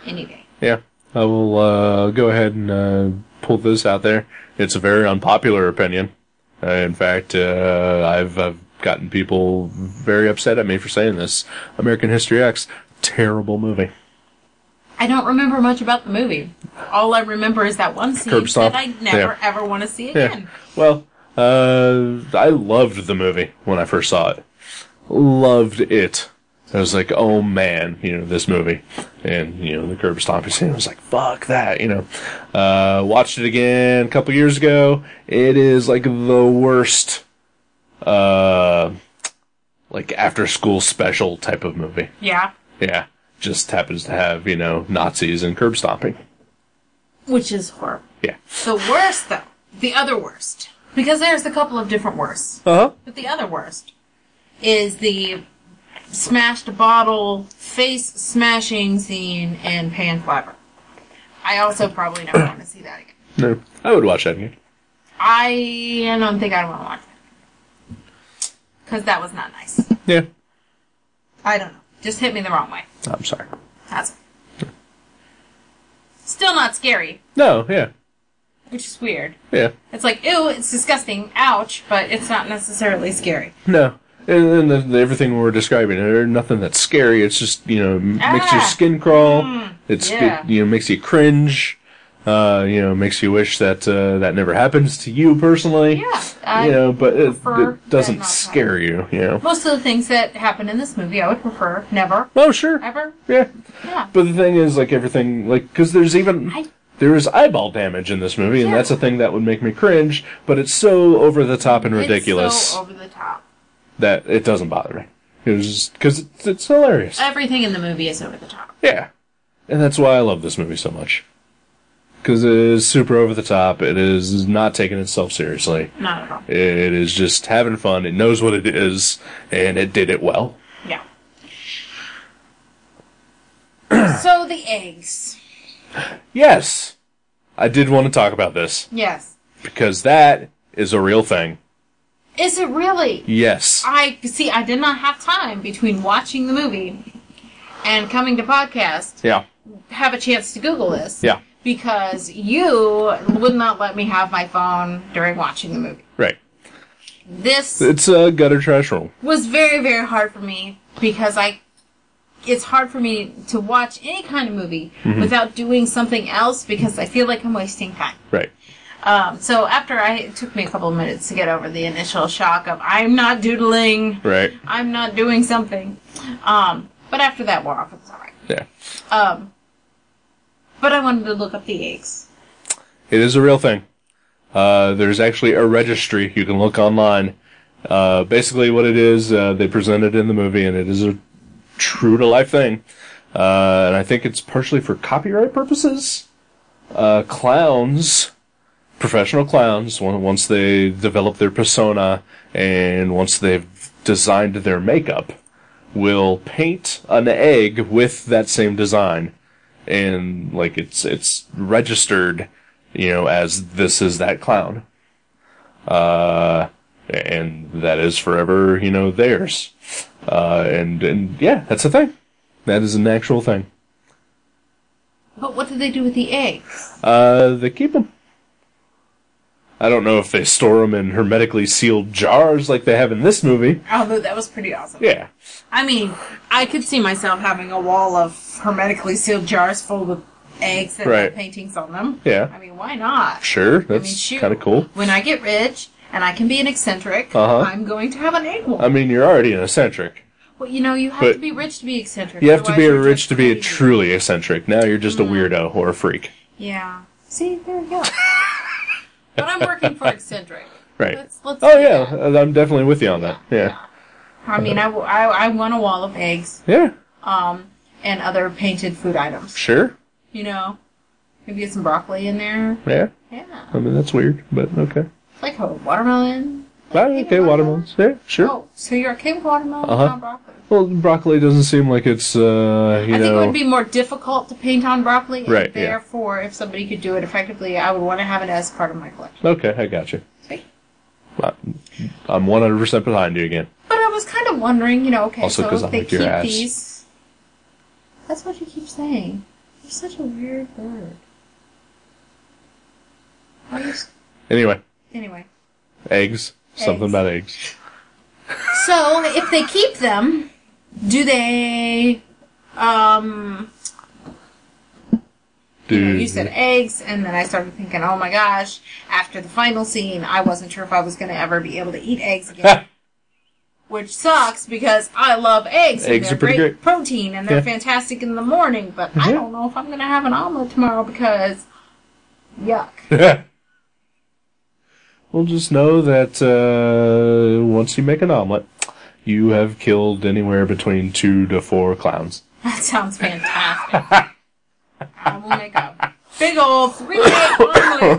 B: any day.
A: Yeah. I will go ahead and pull this out there. It's a very unpopular opinion. In fact, I've gotten people very upset at me for saying this. American History X, terrible movie.
B: I don't remember much about the movie. All I remember is that one scene that I never ever want to see again.
A: Yeah. Well, I loved the movie when I first saw it. Loved it. I was like, oh man, this movie. And, the curb stomping scene, I was like, fuck that, Watched it again a couple years ago. It is like the worst, after school special type of movie.
B: Yeah.
A: Yeah. Just happens to have, Nazis and curb stomping.
B: Which is horrible.
A: Yeah.
B: The worst, though. The other worst. Because there's a couple of different worsts.
A: Uh-huh.
B: But the other worst is the smashed bottle, face smashing scene in Pan Flapper. I also probably never want to see that again.
A: No. I would watch that again.
B: I don't think I want to watch that. Because that was not nice.
A: Yeah.
B: I don't know. Just hit me the wrong way.
A: I'm sorry.
B: That's it. still not scary.
A: No, yeah.
B: Which is weird.
A: Yeah.
B: It's like, ew, it's disgusting, ouch, but it's not necessarily scary.
A: No. And everything we're describing, there's nothing that's scary. It's just, makes your skin crawl. It makes you cringe. Makes you wish that that never happens to you personally.
B: Yeah.
A: But it doesn't scare you,
B: Most of the things that happen in this movie, I would prefer never.
A: Oh, sure.
B: Ever.
A: Yeah.
B: Yeah.
A: But the thing is, like, everything, like, because there is eyeball damage in this movie, and that's a thing that would make me cringe, but it's so over the top and ridiculous.
B: It's so over the top.
A: That it doesn't bother me. Because it's hilarious.
B: Everything in the movie is over the top.
A: Yeah. And that's why I love this movie so much. Because it is super over the top. It is not taking itself seriously.
B: Not at all.
A: It is just having fun. It knows what it is, and it did it well.
B: Yeah. So, the eggs.
A: Yes. I did want to talk about this.
B: Yes.
A: Because that is a real thing.
B: Is it really?
A: Yes.
B: I did not have time between watching the movie and coming to podcast.
A: Yeah.
B: Have a chance to Google this.
A: Yeah.
B: Because you would not let me have my phone during watching the movie.
A: Right.
B: It's
A: a gutter trash rule.
B: Was very, very hard for me because it's hard for me to watch any kind of movie without doing something else because I feel like I'm wasting time.
A: Right.
B: So it took me a couple of minutes to get over the initial shock of I'm not doodling.
A: Right.
B: I'm not doing something. But after that wore off, it was alright.
A: Yeah.
B: But I wanted to look up the eggs.
A: It is a real thing. There's actually a registry you can look online. Basically what it is, they present it in the movie, and it is a true-to-life thing. And I think it's partially for copyright purposes. Professional clowns, once they develop their persona, and once they've designed their makeup, will paint an egg with that same design. And, like, it's registered, as this is that clown. And that is forever, theirs. And yeah, that's a thing. That is an actual thing.
B: But what do they do with the eggs?
A: They keep them. I don't know if they store them in hermetically sealed jars like they have in this movie.
B: Although that was pretty awesome.
A: Yeah.
B: I mean, I could see myself having a wall of hermetically sealed jars full of eggs that have paintings on them.
A: Yeah.
B: I mean, why not?
A: Sure, that's kind of cool.
B: When I get rich and I can be an eccentric, I'm going to have an egg wall.
A: I mean, you're already an eccentric.
B: Well, you have to be rich to be eccentric.
A: You have to be rich to be a truly eccentric. Now you're just a weirdo or a freak.
B: Yeah. See, there we go. But I'm working for eccentric.
A: Right.
B: Let's
A: I'm definitely with you on that. Yeah.
B: I mean, I want a wall of eggs.
A: Yeah.
B: And other painted food items.
A: Sure.
B: Maybe get some broccoli in there.
A: Yeah.
B: Yeah.
A: I mean, that's weird, but okay.
B: Like a watermelon.
A: Okay, watermelons. Yeah, sure.
B: Oh, so you're okay with watermelon, not broccoli?
A: Well, broccoli doesn't seem like it's, I think
B: it would be more difficult to paint on broccoli.
A: Right,
B: and therefore, if somebody could do it effectively, I would want to have it as part of my collection.
A: Okay, I got you.
B: See?
A: I'm 100% behind you again.
B: But I was kind of wondering, okay,
A: also,
B: so if they keep these... That's what you keep saying. You're such a weird bird.
A: Anyway.
B: Eggs.
A: Eggs. Something about eggs.
B: So, if they keep them, do they, you said eggs, and then I started thinking, oh my gosh, after the final scene, I wasn't sure if I was going to ever be able to eat eggs again. Which sucks, because I love eggs.
A: Eggs
B: and
A: are pretty great
B: protein, and they're fantastic in the morning, but I don't know if I'm going to have an omelet tomorrow, because, yuck.
A: Well, just know that once you make an omelet, you have killed anywhere between 2 to 4 clowns.
B: That sounds fantastic. I will make a big old 3-egg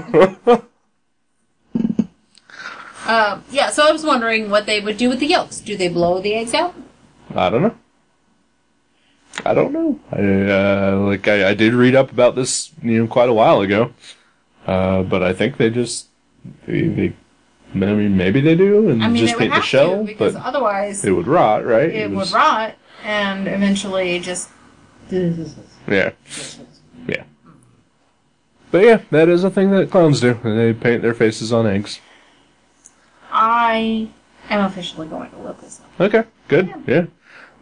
B: omelet. So I was wondering what they would do with the yolks. Do they blow the eggs out?
A: I don't know. I did read up about this, quite a while ago. But I think they just... maybe they do, and just paint the shell,
B: because otherwise
A: it would rot, right?
B: It would rot, and eventually just...
A: Yeah. But yeah, that is a thing that clowns do. They paint their faces on eggs.
B: I am officially going to look this up.
A: Okay, good. Yeah.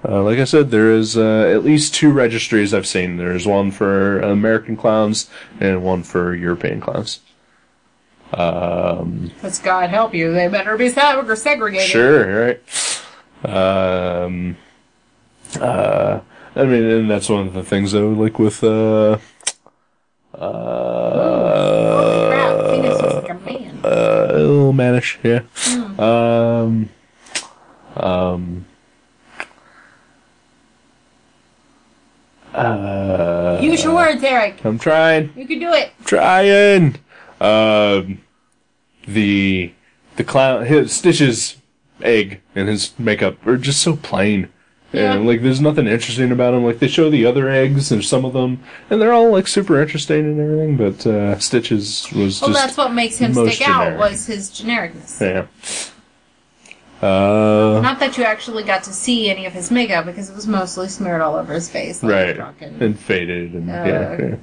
A: Like I said, there is at least 2 registries I've seen. There's one for American clowns and one for European clowns.
B: Let's God help you. They better be segregated.
A: Sure, right. I mean, and that's one of the things, though, like with,
B: Holy crap, Phoenix is like a man.
A: a little mannish, yeah.
B: Use your words, Eric.
A: I'm trying.
B: You can do it.
A: Trying. The clown, Stitch's egg and his makeup are just so plain.
B: Yeah.
A: And, like, there's nothing interesting about them. Like, they show the other eggs, and some of them, and they're all, like, super interesting and everything, but, Stitch's was just...
B: Well, that's what makes him
A: most
B: stick
A: generic.
B: out, was his genericness.
A: Yeah.
B: Not that you actually got to see any of his makeup, because it was mostly smeared all over his face. Like
A: Right.
B: drunken.
A: And faded, and yeah.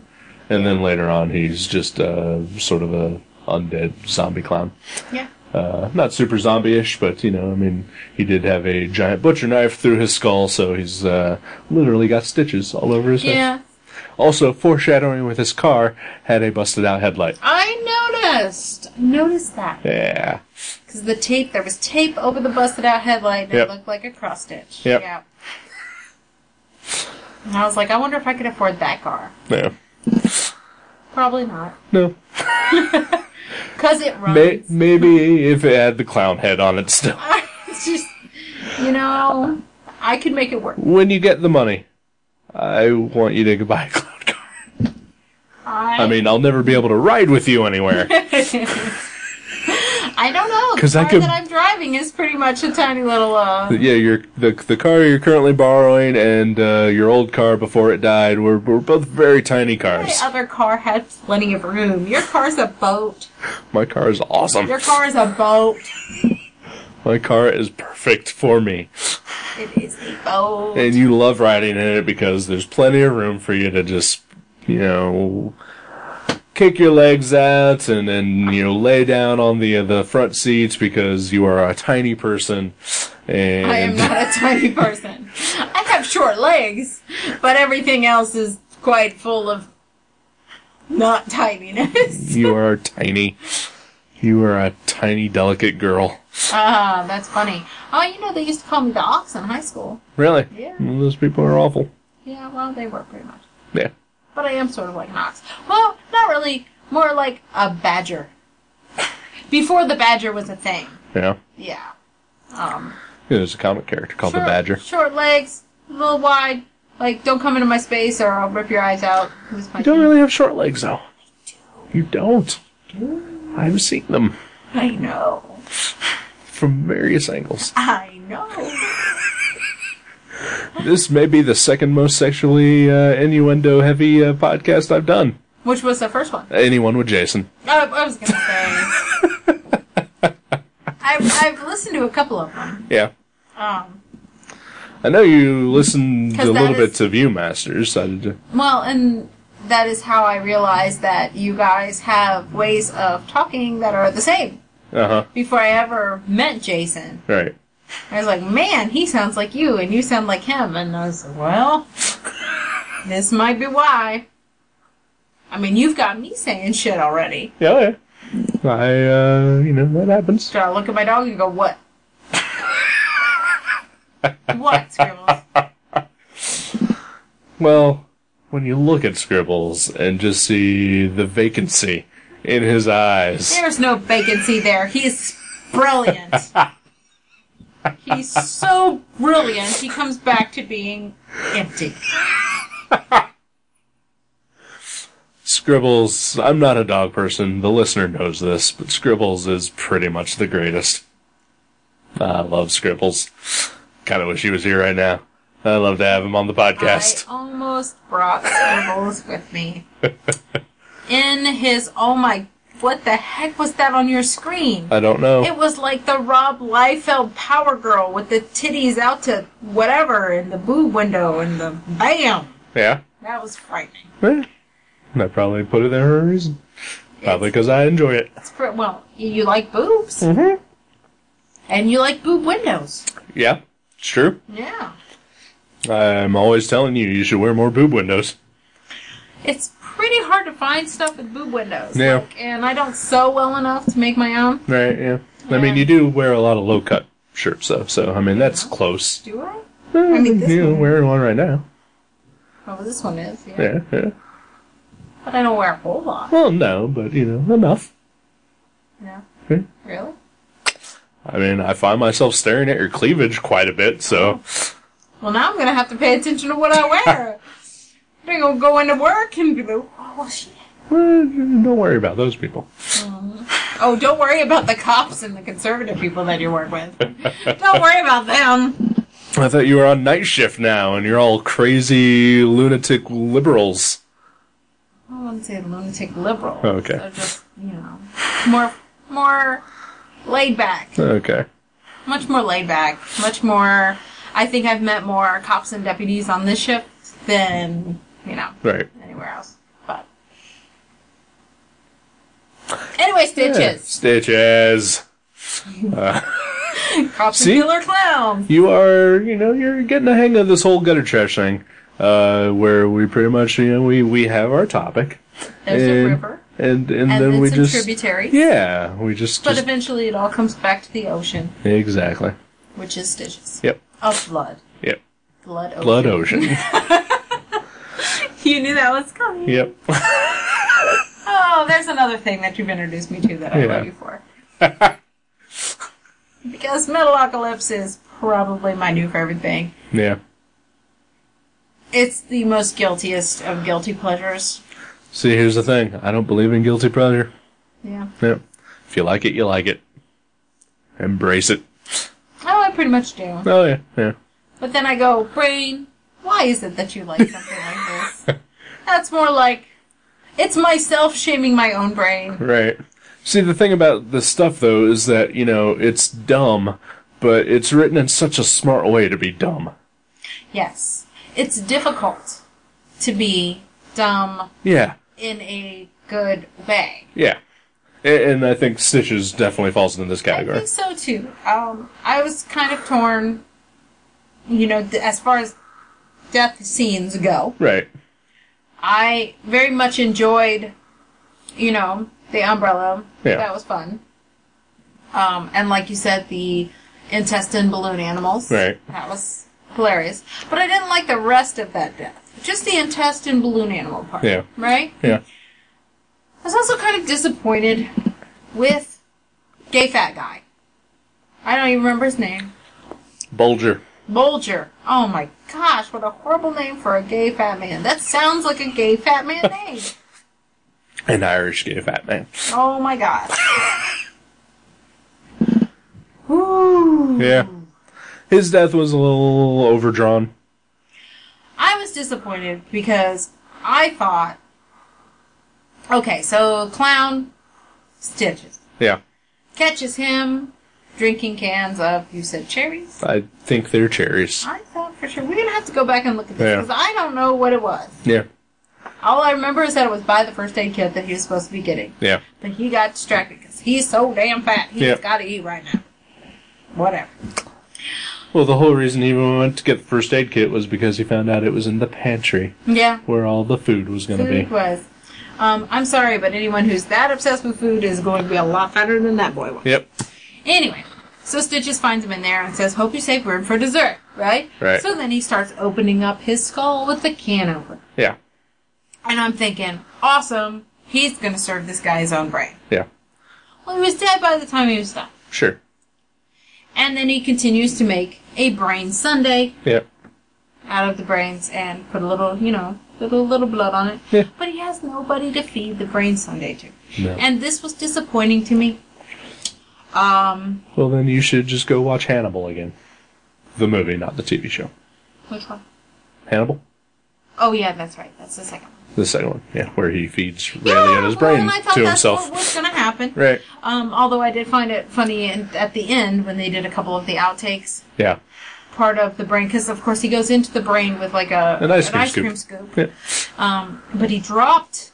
A: And then later on, he's just, sort of a undead zombie clown.
B: Yeah.
A: Not super zombie-ish, but, you know, I mean, he did have a giant butcher knife through his skull, so he's literally got stitches all over his
B: Yeah.
A: face. Also, foreshadowing with his car, had a busted-out headlight.
B: I noticed that.
A: Yeah.
B: Because there was tape over the busted-out headlight, and
A: Yep.
B: it looked like a cross-stitch.
A: Yep.
B: Yeah. And I was like, I wonder if I could afford that car.
A: Yeah.
B: Probably not.
A: No.
B: Because it runs.
A: Maybe if it had the clown head on it still.
B: It's just, you know, I could make it work.
A: When you get the money, I want you to buy a clown car. I mean, I'll never be able to ride with you anywhere.
B: I don't know. The car that I'm driving is pretty much a tiny little,
A: Yeah, the car you're currently borrowing and your old car before it died were both very tiny cars.
B: My other car had plenty of room. Your car's a boat.
A: My car is awesome.
B: Your car is a boat.
A: My car is perfect for me.
B: It is a boat.
A: And you love riding in it because there's plenty of room for you to just, you know, kick your legs out and then, you know, lay down on the front seats because you are a tiny person. And
B: I am not a tiny person. I have short legs, but everything else is quite full of not tininess.
A: You are tiny. You are a tiny, delicate girl.
B: Ah, that's funny. Oh, you know, they used to call me the Ox in high school.
A: Really?
B: Yeah.
A: Well, those people are awful.
B: Yeah, well, they were pretty much.
A: Yeah.
B: But I am sort of like an ox. Well, not really. More like a badger. Before the badger was a thing.
A: Yeah.
B: Yeah.
A: Yeah, there's a comic character called the Badger.
B: Short legs, a little wide. Like, don't come into my space or I'll rip your eyes out.
A: You don't really have short legs, though. You don't. I've seen them.
B: I know.
A: From various angles.
B: I know.
A: This may be the second most sexually innuendo-heavy podcast I've done.
B: Which was the first one?
A: Anyone with Jason.
B: I was going to say. I've listened to a couple of them.
A: Yeah. I know you listened a little bit to Viewmasters.
B: Well, and that is how I realized that you guys have ways of talking that are the same.
A: Uh-huh.
B: Before I ever met Jason.
A: Right.
B: I was like, man, he sounds like you, and you sound like him. And I was like, well, this might be why. I mean, you've got me saying shit already.
A: Yeah. You know, that happens.
B: So I look at my dog and go, what? What, Scribbles?
A: Well, when you look at Scribbles and just see the vacancy in his eyes.
B: There's no vacancy there. He's brilliant. He's so brilliant, he comes back to being empty.
A: Scribbles, I'm not a dog person, the listener knows this, but Scribbles is pretty much the greatest. I love Scribbles. Kind of wish he was here right now. I'd love to have him on the podcast.
B: I almost brought Scribbles with me. In his, oh my, what the heck was that on your screen?
A: I don't know.
B: It was like the Rob Liefeld Power Girl with the titties out to whatever and the boob window and the bam.
A: Yeah?
B: That was frightening.
A: I probably put it there for a reason. Probably because I enjoy it.
B: Well, you like boobs.
A: Mm-hmm.
B: And you like boob windows.
A: Yeah, it's true.
B: Yeah.
A: I'm always telling you should wear more boob windows.
B: It's pretty hard to find stuff with boob windows.
A: Yeah.
B: And I don't sew well enough to make my own.
A: Right, yeah. I mean, you do wear a lot of low-cut shirts, though, so, I mean, that's close.
B: Do I?
A: I
B: mean, this
A: you're
B: one.
A: wearing one right now.
B: Oh, this one is,
A: Yeah, yeah.
B: But I don't wear a whole lot.
A: Well, no, but, enough.
B: Yeah.
A: Okay.
B: Really?
A: I mean, I find myself staring at your cleavage quite a bit, so...
B: Well, now I'm going to have to pay attention to what I wear. I'm going to go into work and be like, oh, well, shit.
A: Well, don't worry about those people.
B: Oh, don't worry about the cops and the conservative people that you work with. Don't worry about them.
A: I thought you were on night shift now, and you're all crazy lunatic liberals.
B: I wouldn't say lunatic liberal.
A: Oh, okay.
B: They're just, more laid back.
A: Okay.
B: Much more laid back. Much more... I think I've met more cops and deputies on this shift than,
A: right.
B: anywhere else. But... Anyway, Stitches.
A: Yeah, Stitches.
B: Cops and killer clowns.
A: You are, you're getting the hang of this whole gutter trash thing, where we pretty much, we have our topic.
B: There's a river.
A: And then we
B: some
A: just...
B: tributaries.
A: Yeah, we just...
B: But eventually it all comes back to the ocean.
A: Exactly.
B: Which is Stitches.
A: Yep.
B: Of blood.
A: Yep.
B: Blood ocean.
A: Blood ocean.
B: You knew that was coming.
A: Yep.
B: Oh, there's another thing that you've introduced me to that I love you for. Because Metalocalypse is probably my new favorite thing.
A: Yeah.
B: It's the most guiltiest of guilty pleasures.
A: See, here's the thing. I don't believe in guilty pleasure.
B: Yeah.
A: Yep. If you like it, you like it. Embrace it.
B: Oh, I pretty much do.
A: Oh, yeah, yeah.
B: But then I go, brain, why is it that you like something like this? That's more like, it's myself shaming my own brain.
A: Right. See, the thing about this stuff, though, is that, it's dumb, but it's written in such a smart way to be dumb.
B: Yes. It's difficult to be dumb
A: in
B: a good way.
A: Yeah. And I think Stitches definitely falls into this category.
B: I think so, too. I was kind of torn, as far as death scenes go.
A: Right.
B: I very much enjoyed, the umbrella.
A: Yeah.
B: That was fun. And like you said, the intestine balloon animals.
A: Right.
B: That was hilarious. But I didn't like the rest of that death. Just the intestine balloon animal part.
A: Yeah.
B: Right?
A: Yeah.
B: I was also kind of disappointed with gay fat guy. I don't even remember his name.
A: Bulger.
B: Oh my gosh, what a horrible name for a gay fat man. That sounds like a gay fat man name.
A: An Irish gay fat man.
B: Oh my gosh. Woo.
A: Yeah. His death was a little overdrawn.
B: I was disappointed because I thought, okay, so clown Stitches.
A: Yeah.
B: Catches him drinking cans of, you said cherries?
A: I think they're cherries.
B: I thought for sure. We're going to have to go back and look at this because I don't know what it was.
A: Yeah.
B: All I remember is that it was by the first aid kit that he was supposed to be getting.
A: Yeah.
B: But he got distracted because he's so damn fat. He's got to eat right now. Whatever.
A: Well, the whole reason he even went to get the first aid kit was because he found out it was in the pantry.
B: Yeah.
A: Where all the food was going to be.
B: Food was. I'm sorry, but anyone who's that obsessed with food is going to be a lot fatter than that boy was.
A: Yep.
B: Anyway, so Stitches finds him in there and says, hope you save room for dessert, right?
A: Right.
B: So then he starts opening up his skull with the can opener.
A: Yeah.
B: And I'm thinking, awesome, he's going to serve this guy his own brain.
A: Yeah.
B: Well, he was dead by the time he was done.
A: Sure.
B: And then he continues to make a brain sundae.
A: Yep.
B: Out of the brains and put a little, little blood on it.
A: Yeah.
B: But he has nobody to feed the brain sundae to.
A: No.
B: And this was disappointing to me.
A: Well, then you should just go watch Hannibal again. The movie, not the TV show.
B: Which one?
A: Hannibal?
B: Oh, yeah, that's right. That's the second one.
A: The second one, yeah, where he feeds Ray Liotta's brain
B: and I thought
A: to
B: that's
A: himself.
B: What was going to happen.
A: Right.
B: Although I did find it funny at the end when they did a couple of the outtakes.
A: Yeah.
B: Part of the brain, because of course he goes into the brain with like an ice cream scoop.
A: Yeah.
B: But he dropped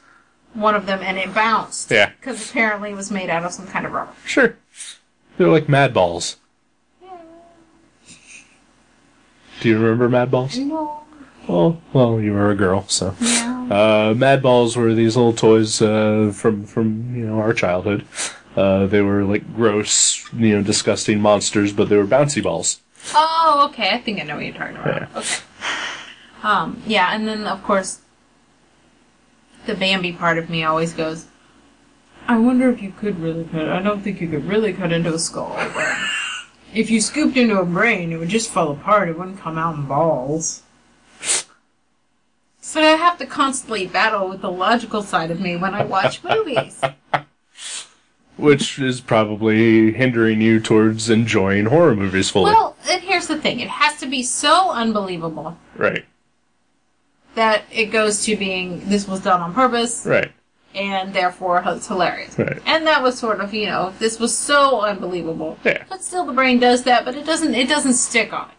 B: one of them and it bounced.
A: Yeah.
B: Because apparently it was made out of some kind of rubber.
A: Sure. They're like Mad Balls.
B: Yeah.
A: Do you remember Mad Balls?
B: No.
A: Well, you were a girl, so.
B: Yeah.
A: Mad Balls were these little toys from our childhood. They were like gross, disgusting monsters, but they were bouncy balls.
B: Oh, okay. I think I know what you're talking about.
A: Yeah.
B: Okay. Yeah, and then, of course, the Bambi part of me always goes, I wonder if you could really cut. I don't think you could really cut into a skull, but if you scooped into a brain, it would just fall apart. It wouldn't come out in balls. So I have to constantly battle with the logical side of me when I watch movies.
A: Which is probably hindering you towards enjoying horror movies fully.
B: Well, and here's the thing. It has to be so unbelievable.
A: Right.
B: That it goes to being, this was done on purpose.
A: Right.
B: And therefore it's hilarious.
A: Right.
B: And that was sort of, this was so unbelievable.
A: Yeah.
B: But still the brain does that, but it doesn't stick on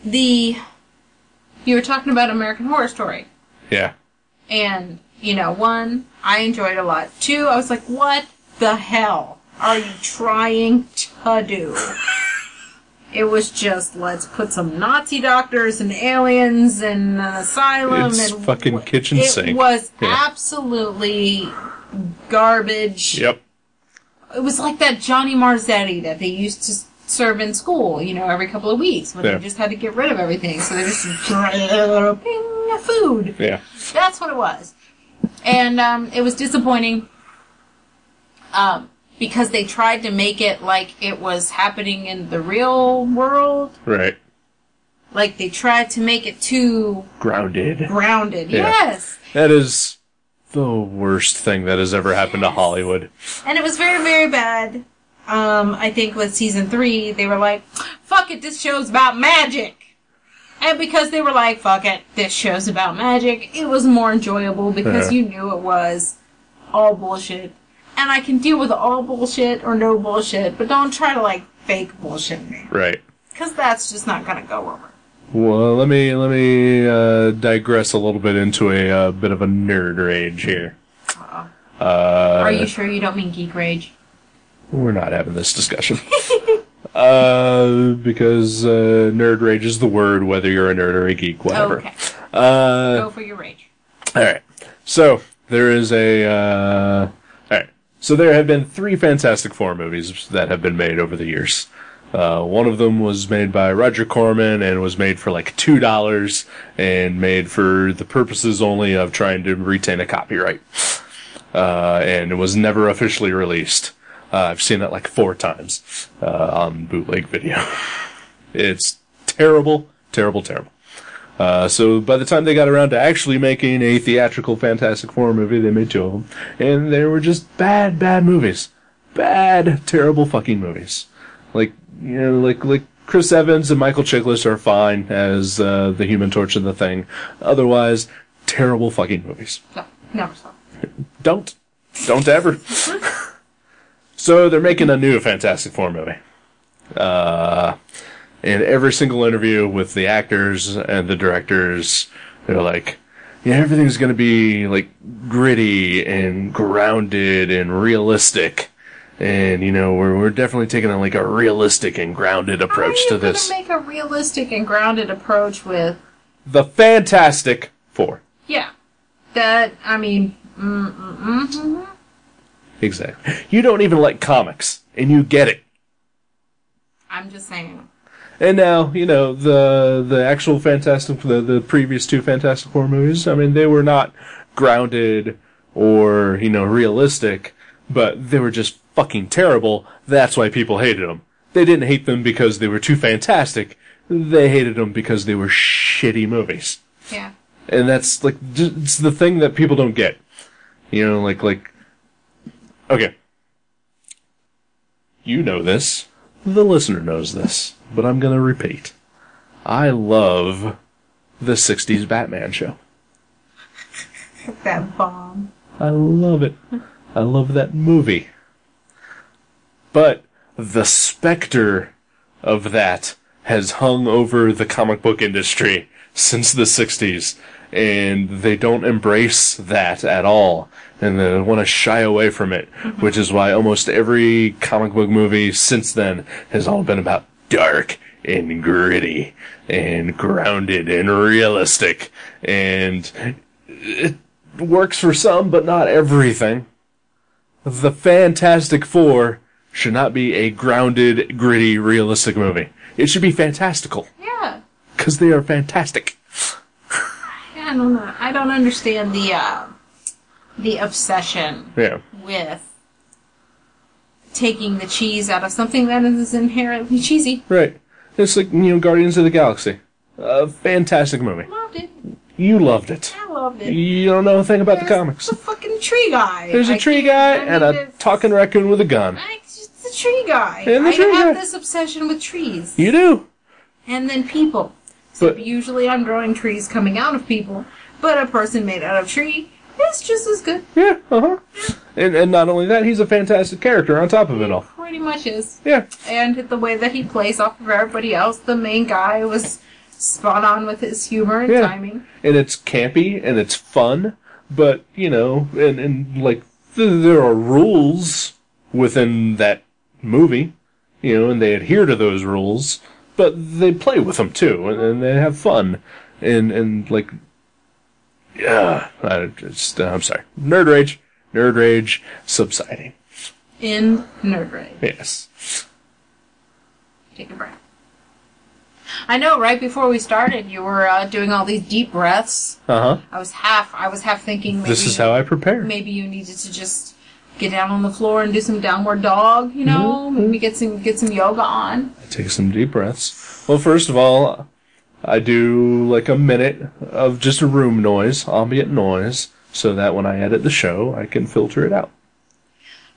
B: it. You were talking about American Horror Story.
A: Yeah.
B: And, one, I enjoyed a lot. Two, I was like, what the hell are you trying to do? It was just, let's put some Nazi doctors and aliens in an asylum.
A: It's
B: and
A: fucking kitchen sink.
B: It was absolutely garbage.
A: Yep.
B: It was like that Johnny Marzetti that they used to serve in school, every couple of weeks when they just had to get rid of everything. So they just ping, food.
A: Yeah.
B: That's what it was. And it was disappointing because they tried to make it like it was happening in the real world.
A: Right.
B: Like they tried to make it too...
A: Grounded.
B: Yeah. Yes.
A: That is the worst thing that has ever happened to Hollywood.
B: And it was very, very bad. I think with season 3, they were like, fuck it, this show's about magic. And because they were like, fuck it, this show's about magic, it was more enjoyable because you knew it was all bullshit. And I can deal with all bullshit or no bullshit, but don't try to, fake bullshit me.
A: Right.
B: Because that's just not going to go over.
A: Well, let me digress a little bit into a bit of a nerd rage here.
B: Uh-oh. Are you sure you don't mean geek rage?
A: We're not having this discussion. Because nerd rage is the word, whether you're a nerd or a geek, whatever.
B: Okay. Go for your rage.
A: Alright. So, there is alright. So there have been 3 Fantastic Four movies that have been made over the years. One of them was made by Roger Corman and was made for $2 and made for the purposes only of trying to retain a copyright. And it was never officially released. I've seen it 4 times on bootleg video. It's terrible, terrible, terrible. So by the time they got around to actually making a theatrical Fantastic Four movie, they made 2 of them. And they were just bad, bad movies. Bad, terrible fucking movies. Like Chris Evans and Michael Chiklis are fine as the Human Torch and the Thing. Otherwise, terrible fucking movies.
B: No, never saw.
A: Don't ever. So they're making a new Fantastic Four movie. And every single interview with the actors and the directors, they're like, yeah, everything's going to be gritty and grounded and realistic. And, we're definitely taking a realistic and grounded approach to this.
B: How are you going to make a realistic and grounded approach with...
A: The Fantastic Four.
B: Yeah.
A: Exactly. You don't even like comics, and you get it.
B: I'm just saying.
A: And now, the actual the previous 2 Fantastic Four movies, they were not grounded or, realistic, but they were just fucking terrible. That's why people hated them. They didn't hate them because they were too fantastic. They hated them because they were shitty movies.
B: Yeah.
A: And that's, it's the thing that people don't get. Okay. You know this. The listener knows this. But I'm gonna repeat. I love the 60s Batman show.
B: That bomb.
A: I love it. I love that movie. But the specter of that has hung over the comic book industry since the 60s, and they don't embrace that at all, and they want to shy away from it, which is why almost every comic book movie since then has all been about dark and gritty and grounded and realistic, and it works for some, but not everything. The Fantastic Four should not be a grounded, gritty, realistic movie. It should be fantastical.
B: Yeah.
A: Because they are fantastic.
B: Yeah, I don't know. I don't understand the obsession with taking the cheese out of something that is inherently cheesy.
A: Right. It's like, Guardians of the Galaxy. A fantastic movie.
B: Loved it.
A: You loved it.
B: I loved it.
A: You don't know a thing about the comics.
B: The fucking tree guy.
A: There's a tree guy and a talking raccoon with a gun.
B: It's the tree guy.
A: And the tree guy.
B: I have this obsession with trees.
A: You do.
B: And then people. So usually I'm drawing trees coming out of people, but a person made out of tree is just as good.
A: Yeah, And not only that, he's a fantastic character on top of it all.
B: Pretty much is.
A: Yeah.
B: And the way that he plays off of everybody else, the main guy was spot on with his humor and timing.
A: And it's campy and it's fun, but, there are rules within that movie, and they adhere to those rules, but they play with them too, and they have fun. I'm sorry. Nerd rage subsiding.
B: In nerd rage.
A: Yes.
B: Take a breath. I know, right before we started, you were doing all these deep breaths.
A: Uh-huh.
B: I was half thinking maybe...
A: This is how I prepare.
B: Maybe you needed to just get down on the floor and do some downward dog, maybe get some yoga on.
A: I take some deep breaths. Well, first of all, I do like a minute of just a room noise, ambient noise, so that when I edit the show, I can filter it out.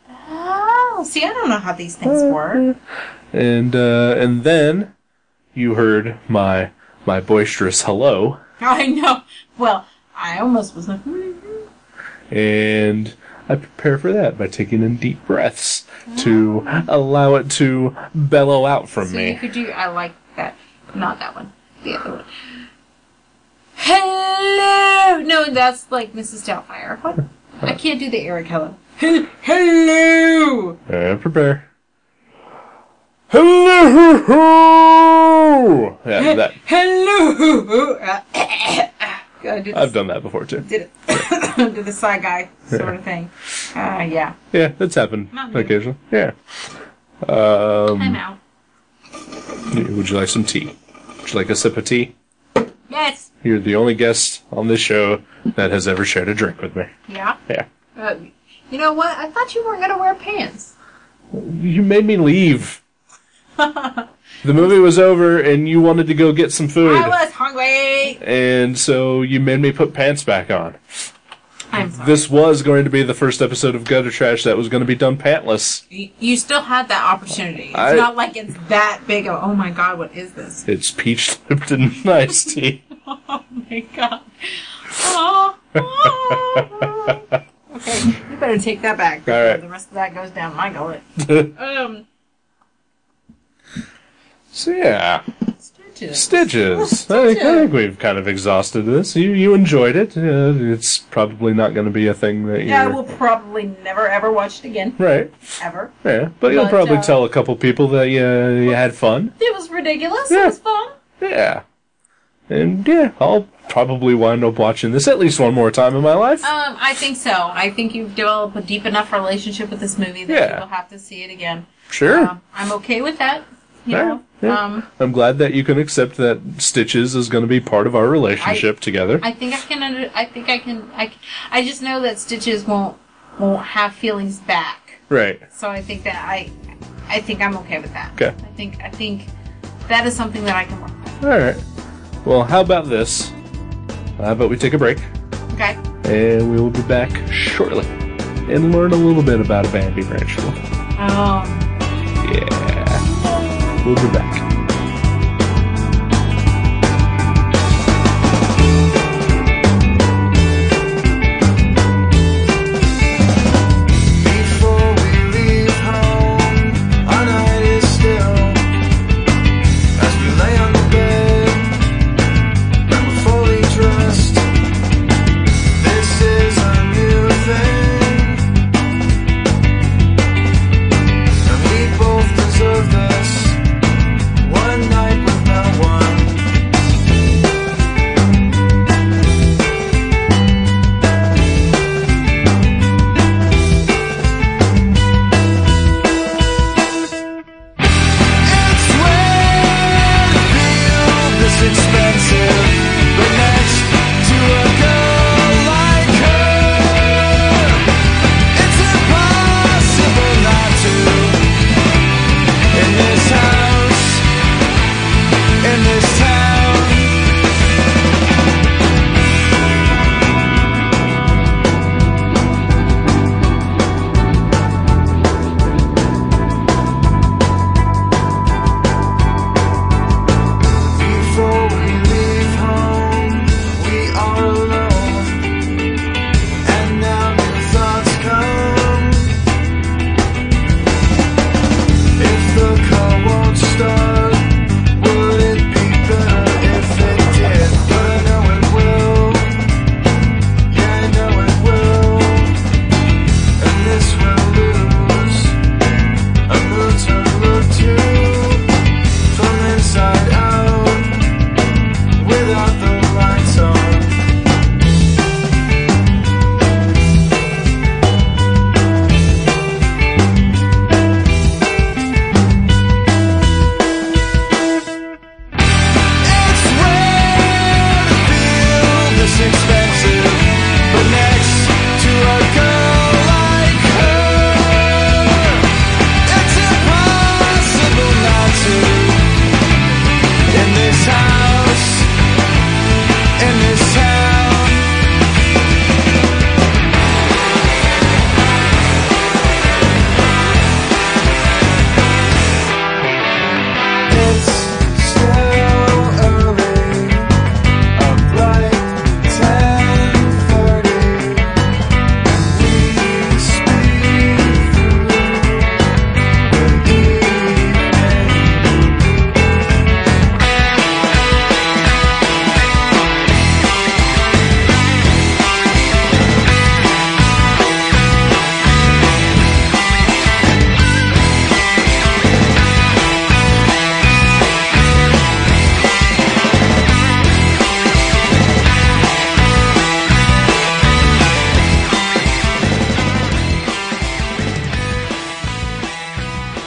B: Oh, see, I don't know how these things work.
A: And then you heard my boisterous hello.
B: I know. Well, I almost was like...
A: And I prepare for that by taking in deep breaths to allow it to bellow out from me.
B: You could do... I like that. Not that one. The other one. Hello! No, that's like Mrs. Doubtfire. What? I can't do the Eric hello. Hello!
A: Prepare. Hello! Yeah, that.
B: Hello!
A: I've done that before, too.
B: Did it. Do the side guy sort of thing. Yeah.
A: Yeah, that's happened occasionally. Yeah.
B: I'm out.
A: Would you like some tea? Would you like a sip of tea?
B: Yes.
A: You're the only guest on this show that has ever shared a drink with me.
B: Yeah?
A: Yeah.
B: You know what? I thought you weren't going to wear pants.
A: You made me leave. The movie was over and you wanted to go get some food.
B: I was hungry.
A: And so you made me put pants back on.
B: I'm sorry.
A: This was going to be the first episode of Gutter Trash that was going to be done pantless.
B: You still had that opportunity. It's not like it's that big of, oh my god, what is this?
A: It's peach Lipton iced tea.
B: Oh my god. Okay, you better take that back.
A: All right.
B: The rest of that goes down my gullet.
A: So yeah. Stitches. I think we've kind of exhausted this. You enjoyed it. It's probably not going to be a thing that you...
B: Yeah, I will probably never ever watch it again.
A: Right.
B: Ever.
A: Yeah, but you'll probably tell a couple people that you had fun.
B: It was ridiculous.
A: Yeah.
B: It was fun.
A: Yeah. And yeah, I'll probably wind up watching this at least one more time in my life.
B: I think so. I think you've developed a deep enough relationship with this movie that you will have to see it again.
A: Sure.
B: I'm okay with that.
A: Yeah. I'm glad that you can accept that Stitches is going to be part of our relationship together.
B: I think I can. I just know that Stitches won't have feelings back.
A: Right.
B: So I think that I think I'm okay with that.
A: Okay.
B: I think that is something that I can work with.
A: All right. Well, how about this? How about we take a break?
B: Okay.
A: And we will be back shortly and learn a little bit about Bambi Branchfield.
B: Oh.
A: Yeah. We'll be back.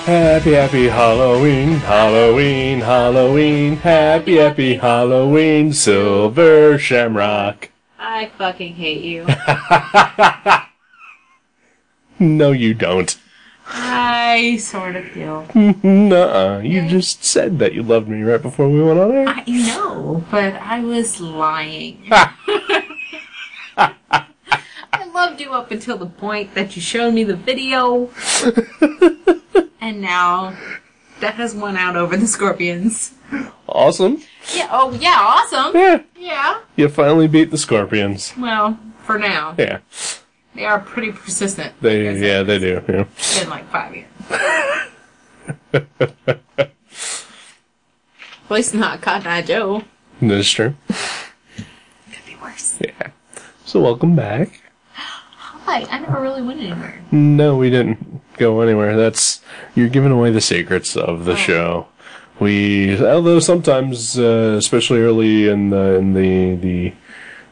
A: Happy, happy Halloween, Halloween, Halloween. Happy, happy Halloween, Silver Shamrock.
B: I fucking hate you.
A: No, you don't.
B: I sort of do.
A: Nuh-uh. You just said that you loved me right before we went on air.
B: I know, but I was lying. I loved you up until the point that you showed me the video. And now that has won out over the Scorpions.
A: Awesome.
B: Yeah, oh yeah, awesome.
A: Yeah.
B: Yeah.
A: You finally beat the Scorpions.
B: Well, for now.
A: Yeah.
B: They are pretty persistent.
A: They do. Yeah.
B: It's been like 5 years. At least not Cotton Eye Joe.
A: That's true.
B: Could be worse.
A: Yeah. So welcome back.
B: Hi, I never really went anywhere.
A: No, we didn't go anywhere. You're giving away the secrets of the show. Although sometimes, especially early in the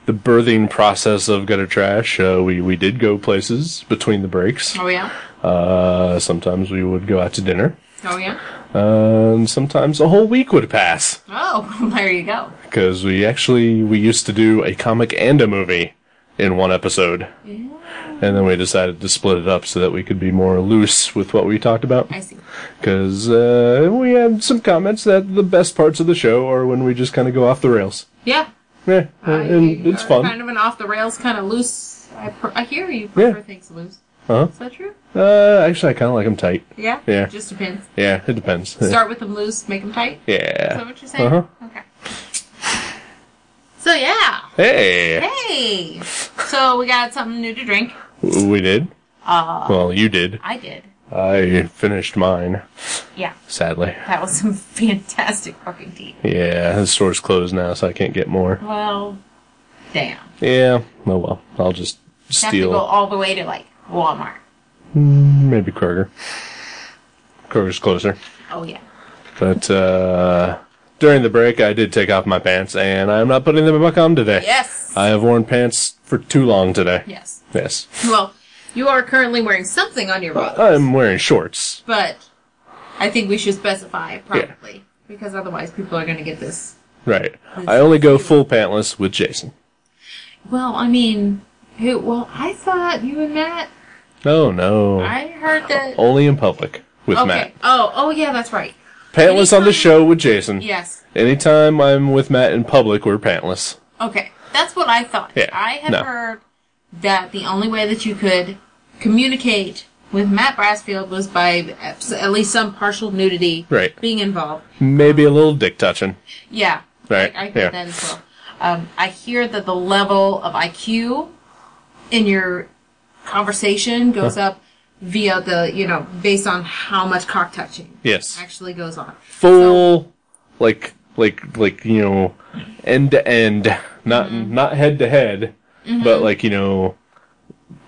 A: birthing process of Gutter Trash, we did go places between the breaks.
B: Oh yeah.
A: Sometimes we would go out to dinner.
B: Oh yeah.
A: And sometimes a whole week would pass.
B: Oh, there you go.
A: Because we used to do a comic and a movie in one episode.
B: Yeah.
A: And then we decided to split it up so that we could be more loose with what we talked about.
B: I see.
A: Because we had some comments that the best parts of the show are when we just kind of go off the rails.
B: Yeah.
A: Yeah, and it's fun.
B: Kind of an off the rails, kind of loose. I hear you prefer things loose.
A: Uh-huh.
B: Is that true?
A: Actually, I kind of like them tight.
B: Yeah?
A: Yeah.
B: It just depends.
A: Yeah, it depends.
B: Start with them loose, make them tight?
A: Yeah.
B: Is that what you're saying?
A: Uh-huh.
B: Okay. So, yeah.
A: Hey!
B: Hey! So, we got something new to drink.
A: We did. Well, you did.
B: I did.
A: I finished mine.
B: Yeah.
A: Sadly.
B: That was some fantastic fucking tea.
A: Yeah, the store's closed now, so I can't get more.
B: Well, damn.
A: Yeah. Oh well. I'll just steal.
B: Have to go all the way to, like, Walmart.
A: Maybe Kroger. Kroger's closer.
B: Oh, yeah.
A: But, during the break, I did take off my pants, and I'm not putting them back on today.
B: Yes.
A: I have worn pants for too long today.
B: Yes.
A: Yes.
B: Well, you are currently wearing something on your body.
A: I'm wearing shorts.
B: But I think we should specify probably. Yeah. Because otherwise people are going to get this.
A: Right. I only go full pantless with Jason.
B: Well, I mean, I thought you and Matt.
A: Oh, no.
B: I heard that.
A: Only in public with Matt.
B: Oh, yeah, that's right.
A: Pantless on the show with Jason.
B: Yes.
A: Anytime I'm with Matt in public, we're pantless.
B: Okay. That's what I thought.
A: Yeah.
B: I had heard that the only way that you could communicate with Matt Brassfield was by at least some partial nudity being involved.
A: Maybe a little dick touching.
B: Yeah.
A: Right.
B: I heard that as well. I hear that the level of IQ in your conversation goes up via the, based on how much cock touching actually goes on.
A: Full, like, end to end, not head to head, but like,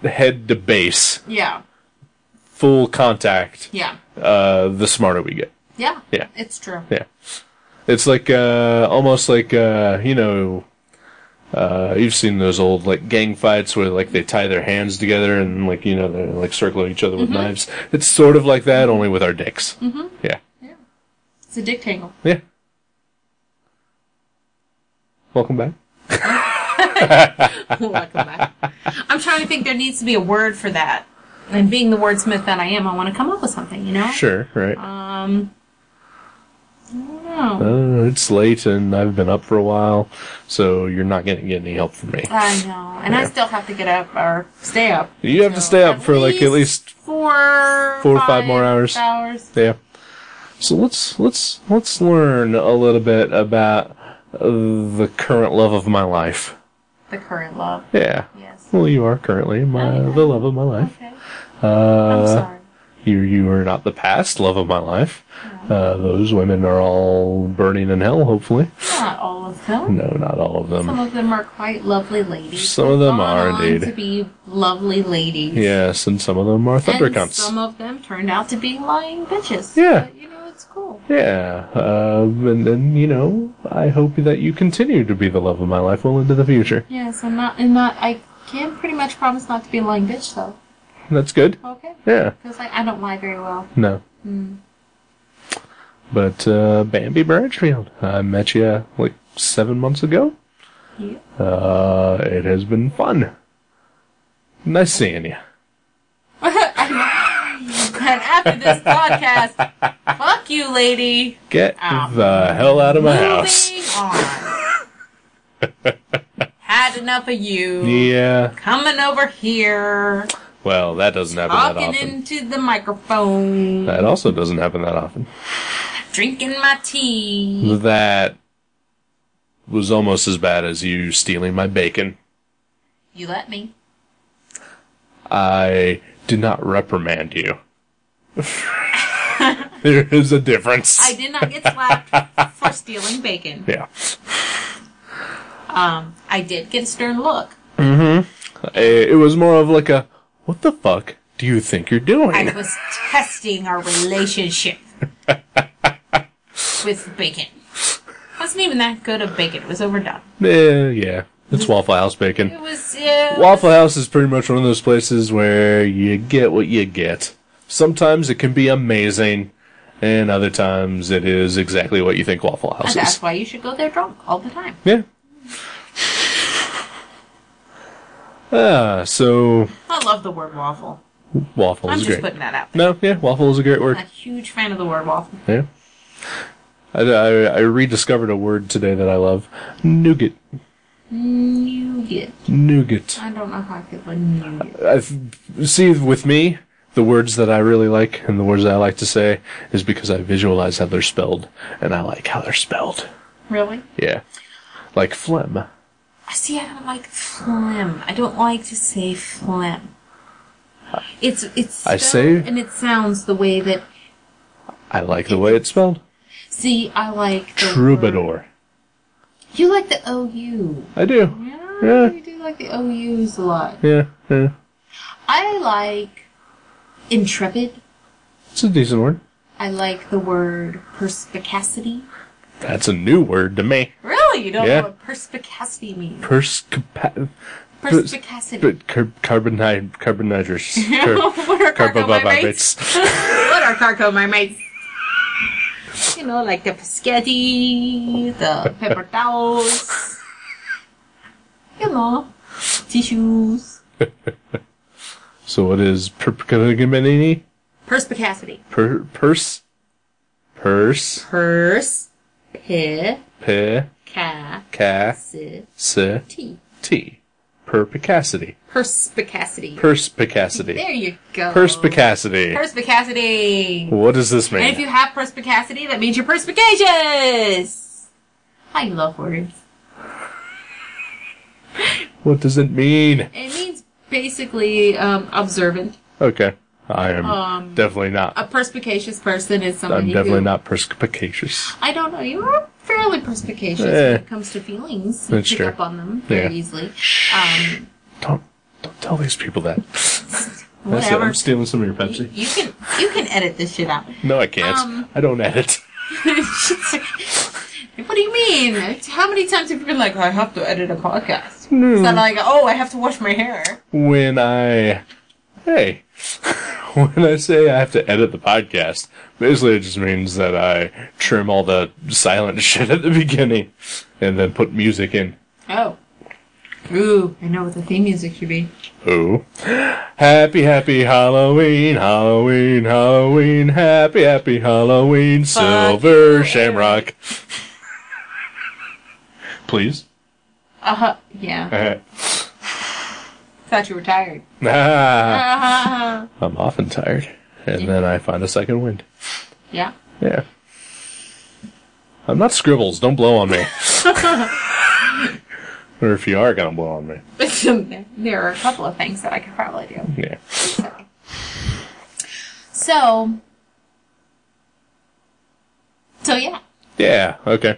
A: head to base.
B: Yeah.
A: Full contact.
B: Yeah.
A: The smarter we get.
B: Yeah.
A: Yeah.
B: It's true.
A: Yeah. It's like, almost like, you've seen those old, like, gang fights where, like, they tie their hands together and, like, they're, like, circling each other with knives. It's sort of like that, only with our dicks. Mm-hmm. Yeah.
B: Yeah. It's a dick tangle.
A: Yeah. Welcome back.
B: Welcome back. I'm trying to think there needs to be a word for that. And being the wordsmith that I am, I want to come up with something,
A: Sure, right.
B: I don't know.
A: It's late and I've been up for a while, so you're not going to get any help from me.
B: I know. And I still have to get up, or stay up.
A: You have to stay up for like at least
B: 4 or
A: 5 more hours. Yeah. So let's learn a little bit about the current love of my life.
B: The current love?
A: Yeah.
B: Yes.
A: Well, you are currently the love of my life.
B: Okay. I'm sorry.
A: You are not the past love of my life. Those women are all burning in hell, hopefully.
B: Not all of them.
A: No, not all of them.
B: Some of them are quite lovely ladies.
A: Some of them are, indeed.
B: To be lovely ladies.
A: Yes, and some of them are thundercunts.
B: And some of them turned out to be lying bitches.
A: Yeah.
B: But, it's cool.
A: Yeah. And then, I hope that you continue to be the love of my life well into the future.
B: Yes, I can pretty much promise not to be a lying bitch, though.
A: That's good.
B: Okay.
A: Yeah.
B: Because I don't lie very well.
A: No. But, Bambi Branchfield, I met you, 7 months ago.
B: Yeah.
A: It has been fun. Nice seeing you.
B: And after this podcast, fuck you, lady.
A: Get the hell out of my house.
B: On. Had enough of you.
A: Yeah.
B: Coming over here.
A: Well, that doesn't happen that often.
B: Talking into the microphone.
A: That also doesn't happen that often.
B: Drinking my tea.
A: That was almost as bad as you stealing my bacon.
B: You let me.
A: I did not reprimand you. There is a difference.
B: I did not get slapped for stealing bacon.
A: Yeah.
B: I did get a stern look.
A: It was more of like a, what the fuck do you think you're doing?
B: I was testing our relationship with bacon. Wasn't even that good of bacon. It was overdone.
A: Yeah. It's Waffle House bacon.
B: It was,
A: Waffle House is pretty much one of those places where you get what you get. Sometimes it can be amazing, and other times it is exactly what you think Waffle House is.
B: And that's why you should go there drunk all the time.
A: Yeah. So...
B: I love the word waffle.
A: Waffle
B: I'm
A: is
B: just
A: great.
B: putting that out there.
A: No, yeah, waffle is a great word.
B: I'm a huge fan of the word waffle.
A: Yeah. I rediscovered a word today that I love. Nougat.
B: Nougat.
A: Nougat.
B: I don't know how I feel about nougat.
A: See, with me, the words that I really like and the words that I like to say is because I visualize how they're spelled, and I like how they're spelled.
B: Really?
A: Yeah. Like phlegm.
B: See, I don't like phlegm. I don't like to say phlegm. It's
A: I
B: spelled
A: say...
B: and it sounds the way that...
A: I like the way it's spelled.
B: See, I like the
A: Troubadour.
B: word. You like the OU.
A: I do.
B: Yeah, you do like the OUs a lot.
A: Yeah.
B: I like intrepid.
A: It's a decent word.
B: I like the word perspicacity.
A: That's a new word to me.
B: Really? You don't know what perspicacity means? Perspicacity.
A: Carbohydrates.
B: What are
A: Carbohydrates.
B: What are carbohydrates? You know, like the spaghetti, the paper towels, you know, tissues.
A: So what is perspicacity?
B: Perspicacity.
A: Purse. T. Perspicacity. Perspicacity.
B: There you go.
A: Perspicacity.
B: Perspicacity.
A: What does this mean?
B: And if you have perspicacity, that means you're perspicacious. I love words.
A: What does it mean?
B: It means basically observant.
A: Okay. I am definitely not.
B: A perspicacious person is someone
A: I'm
B: you
A: definitely
B: feel...
A: not perspicacious.
B: I don't know. You are fairly perspicacious when it comes to feelings. You
A: That's
B: pick
A: true.
B: up on them very easily.
A: Don't tell these people that.
B: Whatever.
A: I'm stealing some of your Pepsi.
B: You can edit this shit out.
A: No, I can't. I don't edit.
B: What do you mean? How many times have you been like, I have to edit a podcast? It's not like, oh, I have to wash my hair.
A: When I say I have to edit the podcast, basically it just means that I trim all the silent shit at the beginning and then put music in.
B: Oh. Ooh, I know what the theme music should be.
A: Ooh. Happy Halloween, Halloween, Halloween, happy Halloween, Silver Shamrock. Please?
B: Yeah. Thought you were tired.
A: I'm often tired. And then I find a second wind.
B: Yeah?
A: Yeah. I'm not Scribbles. Don't blow on me. Or if you are going to blow on me.
B: There are a couple of things that I could probably do.
A: Yeah.
B: So yeah.
A: Yeah, okay.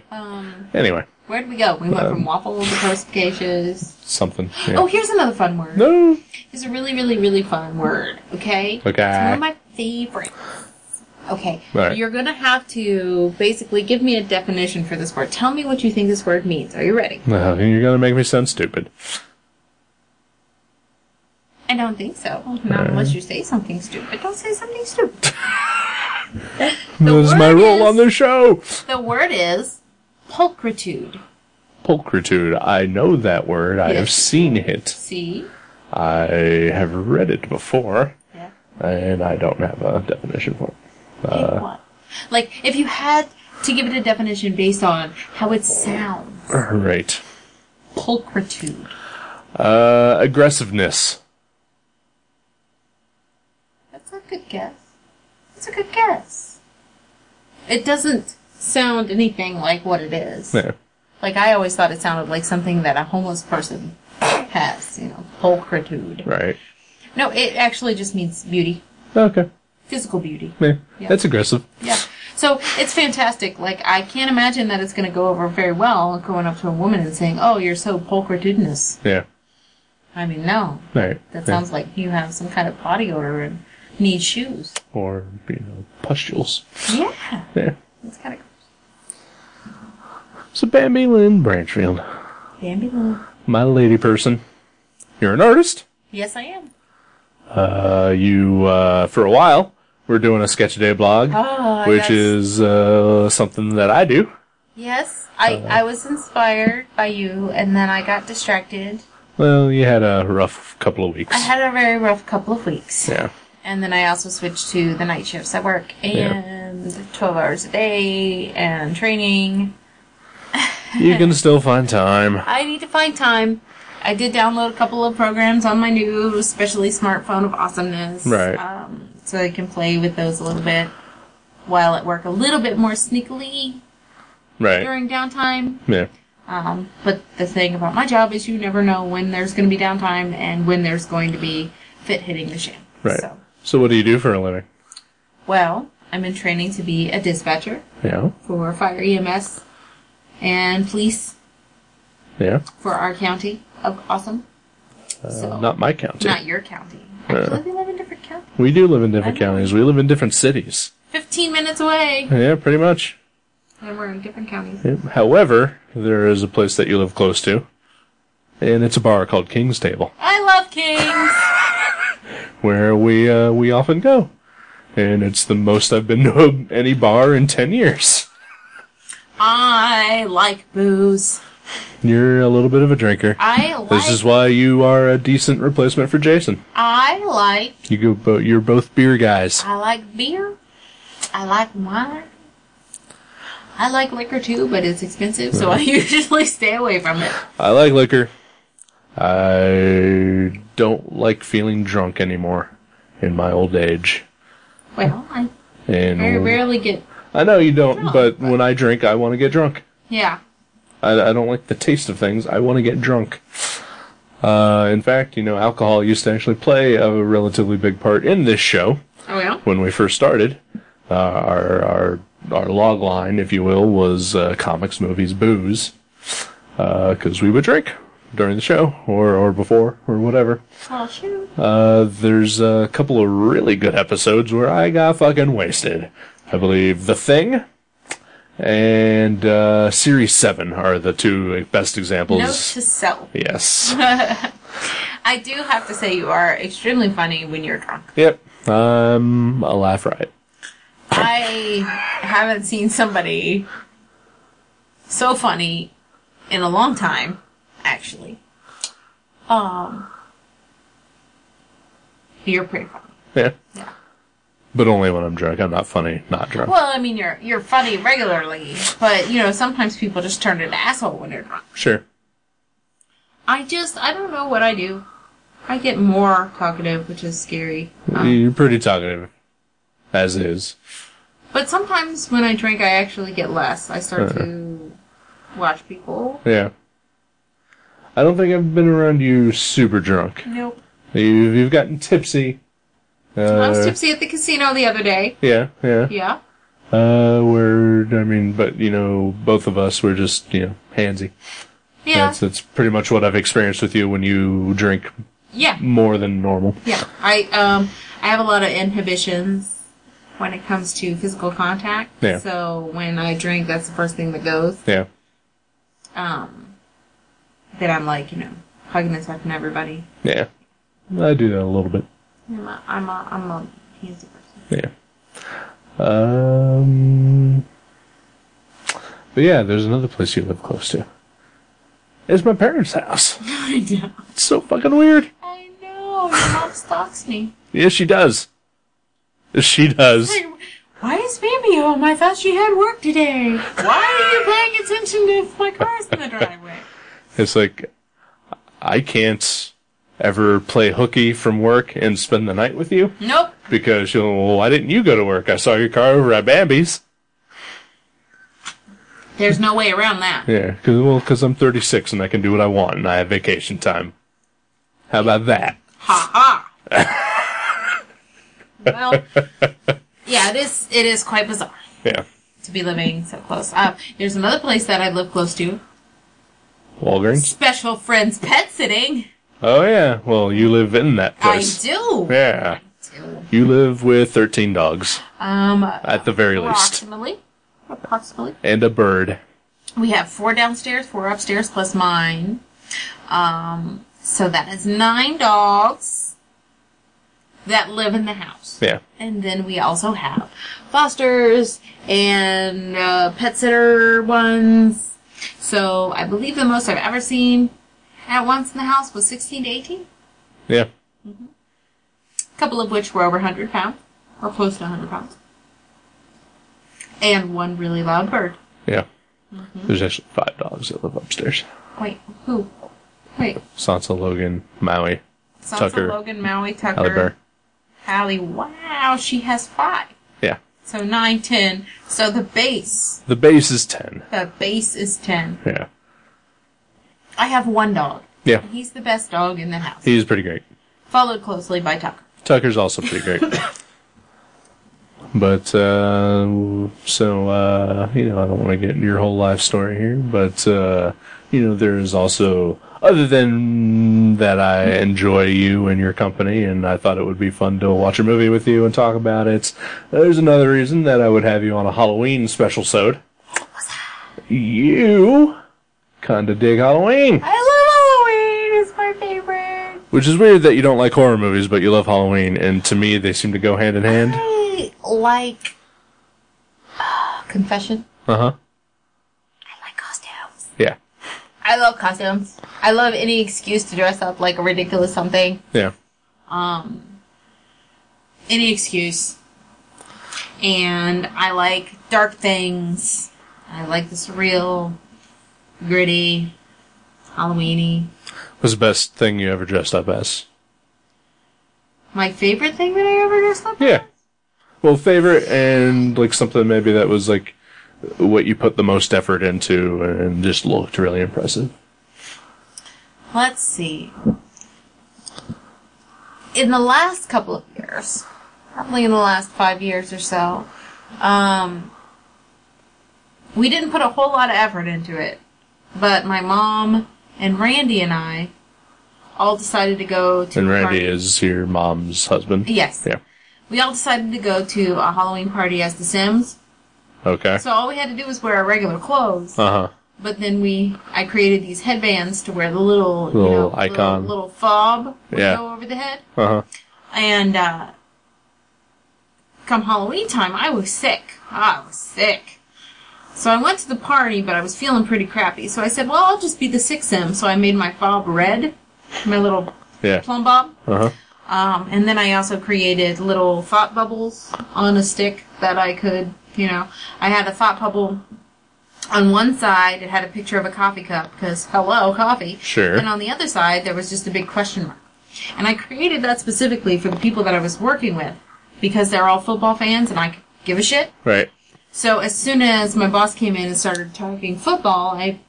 A: Anyway.
B: Where'd we go? We went from waffle to perspicacious.
A: Something. Yeah.
B: Oh, here's another fun word.
A: No.
B: It's a really, really, really fun word, okay?
A: Okay.
B: It's one of my favorites. Okay.
A: Right.
B: You're going to have to basically give me a definition for this word. Tell me what you think this word means. Are you ready?
A: You're going to make me sound stupid.
B: I don't think so. Not unless you say something stupid. Don't say something stupid.
A: This is my role on the show.
B: The word is pulchritude.
A: Pulchritude. I know that word. Yes. I have seen it.
B: See?
A: I have read it before.
B: Yeah.
A: And I don't have a definition for it.
B: What? Like, if you had to give it a definition based on how it sounds.
A: Right.
B: Pulchritude.
A: Aggressiveness.
B: That's a good guess. It's a good guess. It doesn't sound anything like what it is.
A: Yeah.
B: Like, I always thought it sounded like something that a homeless person has, pulchritude.
A: Right.
B: No, it actually just means beauty.
A: Okay.
B: Physical beauty.
A: Yeah. That's aggressive.
B: Yeah. So, it's fantastic. Like, I can't imagine that it's going to go over very well going up to a woman and saying, oh, you're so pulchritudinous.
A: Yeah.
B: I mean, no.
A: Right.
B: That sounds like you have some kind of body odor and need shoes.
A: Or, pustules.
B: Yeah.
A: Yeah.
B: That's kind of gross.
A: So, Bambi Branchfield.
B: Bambi Lynn.
A: My lady person. You're an artist?
B: Yes, I am.
A: You, for a while, were doing a Sketch a Day blog, which is something that I do.
B: Yes, I was inspired by you, and then I got distracted.
A: Well, you had a rough couple of weeks.
B: I had a very rough couple of weeks.
A: Yeah.
B: And then I also switched to the night shifts at work, and 12 hours a day, and training.
A: You can still find time.
B: I need to find time. I did download a couple of programs on my new especially smartphone of awesomeness.
A: Right.
B: So I can play with those a little bit while at work, a little bit more sneakily.
A: Right.
B: During downtime.
A: Yeah.
B: But the thing about my job is you never know when there's going to be downtime and when there's going to be fit hitting the ship.
A: Right. So what do you do for a living?
B: Well, I'm in training to be a dispatcher.
A: Yeah.
B: For fire EMS and police.
A: Yeah.
B: For our county of awesome.
A: Not my county.
B: Not your county. Actually, we live in different counties.
A: We do live in different counties. We live in different cities.
B: 15 minutes away.
A: Yeah, pretty much.
B: And we're in different counties.
A: Yeah. However, there is a place that you live close to, and it's a bar called King's Table.
B: I love King's!
A: Where we often go. And it's the most I've been to any bar in 10 years.
B: I like booze.
A: You're a little bit of a drinker. This is why you are a decent replacement for Jason. You're both beer guys.
B: I like beer. I like wine. I like liquor too, but it's expensive, so I usually stay away from it.
A: I like liquor. I don't like feeling drunk anymore in my old age.
B: Well, I very rarely get
A: I know you don't, but when I drink, I want to get drunk.
B: Yeah.
A: I don't like the taste of things. I want to get drunk. In fact, alcohol used to actually play a relatively big part in this show.
B: Oh, yeah?
A: When we first started, our log line, if you will, was comics, movies, booze. Because we would drink during the show, or before, or whatever.
B: Oh, shoot.
A: There's a couple of really good episodes where I got fucking wasted. I believe The Thing and Series 7 are the two best examples.
B: Note to self.
A: Yes.
B: I do have to say you are extremely funny when you're drunk.
A: Yep. I'm a laugh riot.
B: I haven't seen somebody so funny in a long time, actually. You're pretty funny.
A: Yeah.
B: Yeah.
A: But only when I'm drunk. I'm not funny, not drunk.
B: Well, I mean, you're funny regularly, but, sometimes people just turn into asshole when they're drunk.
A: Sure.
B: I don't know what I do. I get more talkative, which is scary.
A: You're pretty talkative, as is.
B: But sometimes when I drink, I actually get less. I start to watch people.
A: Yeah. I don't think I've been around you super drunk.
B: Nope.
A: You've gotten tipsy.
B: I was tipsy at the casino the other day.
A: Yeah.
B: Yeah.
A: But both of us were just, handsy.
B: Yeah.
A: That's pretty much what I've experienced with you when you drink.
B: Yeah.
A: More than normal.
B: Yeah. I have a lot of inhibitions when it comes to physical contact.
A: Yeah.
B: So when I drink, that's the first thing that goes.
A: Yeah.
B: Then I'm like, hugging and touching everybody.
A: Yeah. I do that a little bit.
B: I'm a handsy person.
A: But yeah, there's another place you live close to. It's my parents' house.
B: I know.
A: It's so fucking weird.
B: I know. Your mom stalks me.
A: Yes, she does. She does.
B: Wait, why is Bambi home? I thought she had work today. Why are you paying attention to if my car's in the driveway?
A: It's like, I can't ever play hooky from work and spend the night with you.
B: Nope.
A: Because well, why didn't you go to work? I saw your car over at Bambi's.
B: There's no way around that.
A: Yeah, because I'm 36 and I can do what I want and I have vacation time. How about that?
B: Ha ha. Well, yeah, it is quite bizarre.
A: Yeah.
B: To be living so close. There's another place that I live close to.
A: Walgreens?
B: Special Friends Pet Sitting.
A: Oh, yeah. Well, you live in that place.
B: I do.
A: Yeah.
B: I do.
A: You live with 13 dogs. At the very least.
B: Approximately.
A: And a bird.
B: We have 4 downstairs, 4 upstairs, plus mine. So that is 9 dogs that live in the house.
A: Yeah.
B: And then we also have fosters and pet sitter ones. So I believe the most I've ever seen at once in the house was 16 to 18.
A: Yeah.
B: Mm-hmm. A couple of which were over 100 pounds, or close to 100 pounds. And 1 really loud bird.
A: Yeah. Mm-hmm. There's actually 5 dogs that live upstairs.
B: Wait, who? Wait.
A: Sansa, Logan, Maui,
B: Sansa,
A: Tucker,
B: Logan, Maui, Tucker,
A: Halle Bear.
B: Hallie. Wow, she has 5.
A: Yeah.
B: So 9, 10. So the base.
A: The base is 10.
B: The base is 10.
A: Yeah.
B: I have 1 dog.
A: Yeah.
B: He's the best dog in the house.
A: He's pretty great.
B: Followed closely by Tucker.
A: Tucker's also pretty great. But, I don't want to get into your whole life story here, but, there is also, other than that, I enjoy you and your company, and I thought it would be fun to watch a movie with you and talk about it. There's another reason that I would have you on a Halloween special-sode. You kinda dig Halloween.
B: I love Halloween. It's my favorite.
A: Which is weird that you don't like horror movies, but you love Halloween, and to me, they seem to go hand in hand.
B: I like confession.
A: Uh-huh.
B: I like costumes.
A: Yeah.
B: I love costumes. I love any excuse to dress up like a ridiculous something.
A: Yeah.
B: Any excuse. And I like dark things. I like the surreal, gritty, Halloween-y.
A: What's the best thing you ever dressed up as?
B: My favorite thing that I ever dressed up as?
A: Yeah. Well, favorite and, like, something maybe that was, like, what you put the most effort into and just looked really impressive.
B: Let's see. In the last couple of years, probably in the last 5 years or so, we didn't put a whole lot of effort into it. But my mom and Randy and I all decided to go to
A: And Randy is your mom's husband?
B: Yes.
A: Yeah.
B: We all decided to go to a Halloween party as the Sims.
A: Okay.
B: So all we had to do was wear our regular clothes.
A: Uh-huh.
B: But then I created these headbands to wear the little
A: icon.
B: little fob would
A: Yeah.
B: go over the head.
A: Uh-huh.
B: And come Halloween time, I was sick. So I went to the party, but I was feeling pretty crappy. So I said, well, I'll just be the sick Sim. So I made my fob red, my little plum bob.
A: Uh-huh.
B: And then I also created little thought bubbles on a stick that I could, I had a thought bubble on one side. It had a picture of a coffee cup, because, hello, coffee.
A: Sure.
B: And on the other side, there was just a big question mark. And I created that specifically for the people that I was working with, because they're all football fans and I could give a shit.
A: Right.
B: So as soon as my boss came in and started talking football, I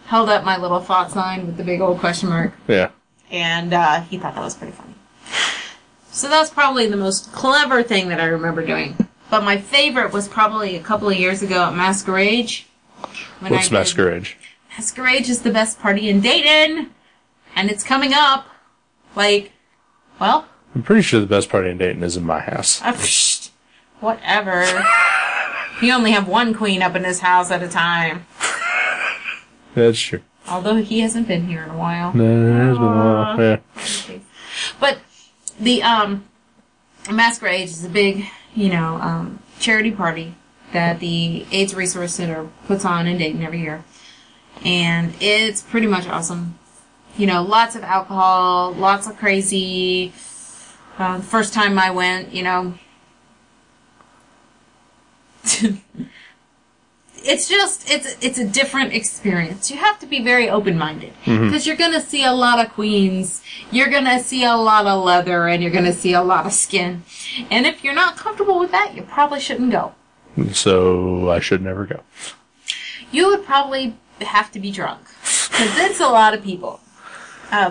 B: held up my little thought sign with the big old question mark.
A: Yeah.
B: And he thought that was pretty funny. So that's probably the most clever thing that I remember doing. But my favorite was probably a couple of years ago at Masquerade.
A: What's Masquerade?
B: Masquerade is the best party in Dayton. And it's coming up.
A: I'm pretty sure the best party in Dayton is in my house.
B: Whatever. You only have one queen up in his house at a time.
A: That's true.
B: Although he hasn't been here in a while.
A: No, it has been a while, yeah.
B: But the Masquerade is a big, charity party that the AIDS Resource Center puts on in Dayton every year. And it's pretty much awesome. You know, lots of alcohol, lots of crazy. First time I went, you know, it's a different experience. You have to be very open-minded because you're going to see a lot of queens, you're going to see a lot of leather, and you're going to see a lot of skin. And if you're not comfortable with that, you probably shouldn't go.
A: So I should never go.
B: You would probably have to be drunk because it's a lot of people.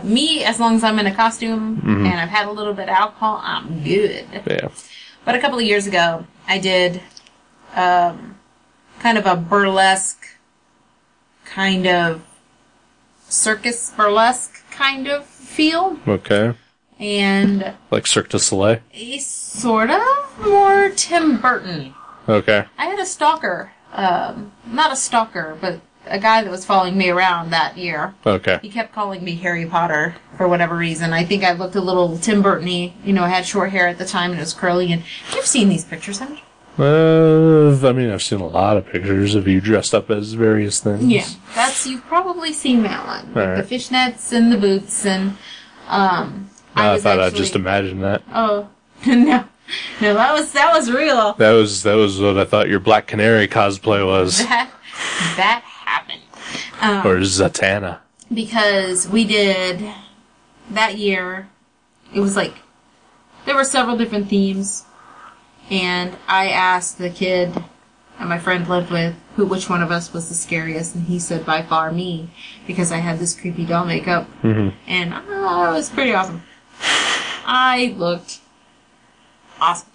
B: Me, as long as I'm in a costume and I've had a little bit of alcohol, I'm good.
A: Yeah.
B: But a couple of years ago, I did kind of a burlesque, kind of circus burlesque kind of feel.
A: Okay.
B: And
A: like Cirque du Soleil?
B: Sort of. More Tim Burton.
A: Okay.
B: I had a stalker. Not a stalker, but a guy that was following me around that year.
A: Okay.
B: He kept calling me Harry Potter for whatever reason. I think I looked a little Tim Burton-y. You know, I had short hair at the time and it was curly. And you've seen these pictures, haven't you?
A: I mean, I've seen a lot of pictures of you dressed up as various things.
B: Yeah, you've probably seen that one. With the fishnets and the boots and, I thought
C: I'd just imagine that.
B: Oh, no. No, that was real.
C: That was what I thought your Black Canary cosplay was.
B: That happened.
C: Or Zatanna.
B: Because we did, that year, it was like, there were several different themes, and I asked the kid that my friend lived with which one of us was the scariest, and he said by far me, because I had this creepy doll makeup, and it was pretty awesome. I looked awesome.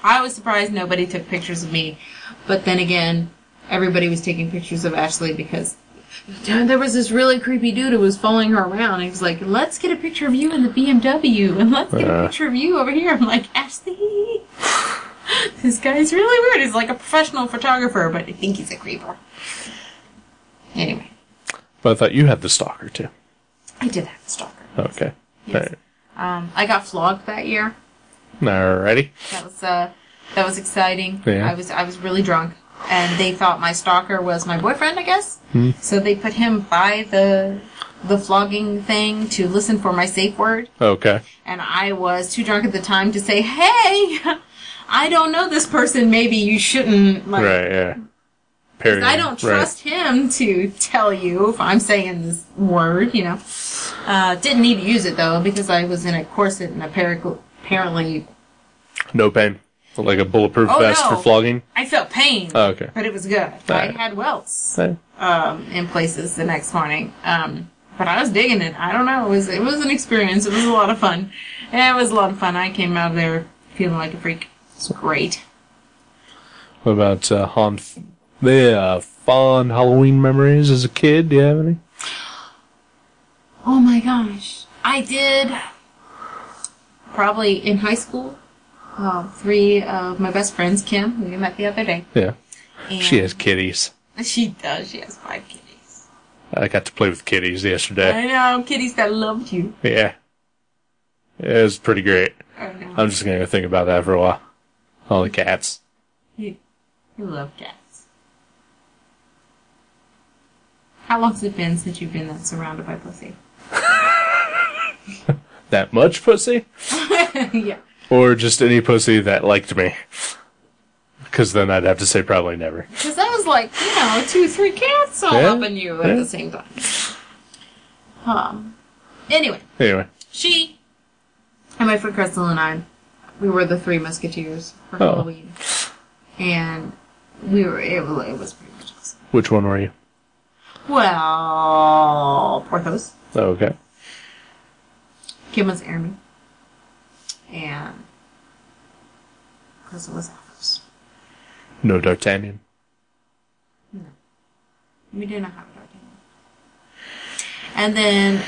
B: I was surprised nobody took pictures of me, but then again, everybody was taking pictures of Ashley because there was this really creepy dude who was following her around, and he was like, let's get a picture of you in the BMW, and let's get a picture of you over here. I'm like, Ashley, this guy's really weird. He's like a professional photographer, but I think he's a creeper. Anyway.
C: But I thought you had the stalker, too.
B: I did have the stalker.
C: Okay.
B: Yes.
C: Right.
B: I got flogged that year.
C: Alrighty.
B: That was exciting.
C: Yeah.
B: I was really drunk, and they thought my stalker was my boyfriend, I guess. So they put him by the flogging thing to listen for my safe word.
C: Okay.
B: And I was too drunk at the time to say, "Hey, I don't know this person. Maybe you shouldn't." Like,
C: right. Yeah.
B: Because I don't trust him to tell you if I'm saying this word. You know. Didn't need to use it though because I was in a corset and apparently.
C: No pain. Like a bulletproof vest for flogging?
B: I felt pain.
C: Oh, okay.
B: But it was good. I had welts in places the next morning. But I was digging it. I don't know. It was an experience. It was a lot of fun. It was a lot of fun. I came out of there feeling like a freak. It's great.
C: What about fond Halloween memories as a kid? Do you have any?
B: Oh my gosh. I did probably in high school. 3 of my best friends, Kim, who we met the other day.
C: Yeah.
B: And
C: she has kitties.
B: She does. She has 5 kitties.
C: I got to play with kitties yesterday.
B: I know. Kitties that loved you.
C: Yeah. It was pretty great.
B: I know.
C: I'm just going to think about that for a while. All the cats.
B: You love cats. How long's it been since you've been that surrounded by pussy?
C: That much pussy?
B: Yeah.
C: Or just any pussy that liked me. Because then I'd have to say probably never.
B: Because that was like, 2, 3 cats all up in you at the same time. Anyway. She and my friend Crystal and I, we were the 3 Musketeers for Halloween. And it was pretty much awesome.
C: Which one were you?
B: Well, Porthos.
C: Oh, okay.
B: Kim was Airman. And Crystal was Athos.
C: No D'Artagnan?
B: No. We did not have a D'Artagnan. And then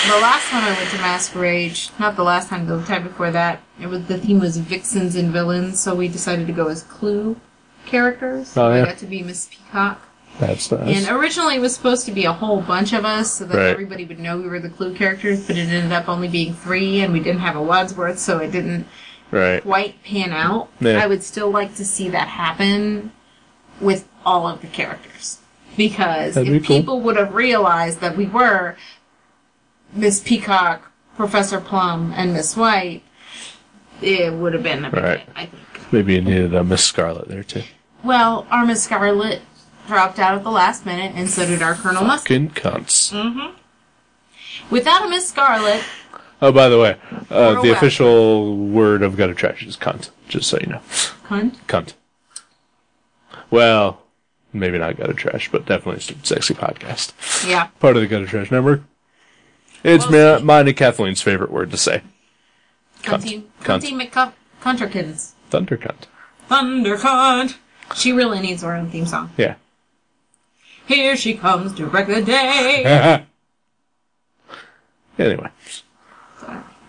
B: the last time I went to Masquerade, not the last time, the time before that, the theme was vixens and villains, so we decided to go as Clue characters.
C: Oh, yeah.
B: I got to be Miss Peacock.
C: That's nice.
B: And originally it was supposed to be a whole bunch of us so that everybody would know we were the Clue characters, but it ended up only being 3, and we didn't have a Wadsworth, so it didn't quite pan out.
A: Yeah.
B: I would still like to see that happen with all of the characters. Because if people would have realized that we were Miss Peacock, Professor Plum, and Miss White, it would have been a big hit, I think.
A: Maybe you needed a Miss Scarlet there, too.
B: Well, our Miss Scarlet dropped out at the last minute, and so did our Colonel Mustard.
A: Fucking cunts.
B: Mm-hmm. Without a Miss Scarlet...
A: Oh, by the way, the official word of gutter trash is cunt, just so you know.
B: Cunt?
A: Cunt. Well, maybe not gutter trash, but definitely sexy podcast.
B: Yeah.
A: Part of the gutter trash network. It's mine and Kathleen's favorite word to say.
B: Cunty McCunterkins.
A: Thunder cunt.
B: Thunder cunt. She really needs her own theme song.
A: Yeah.
B: Here she comes to wreck the day.
A: Anyway.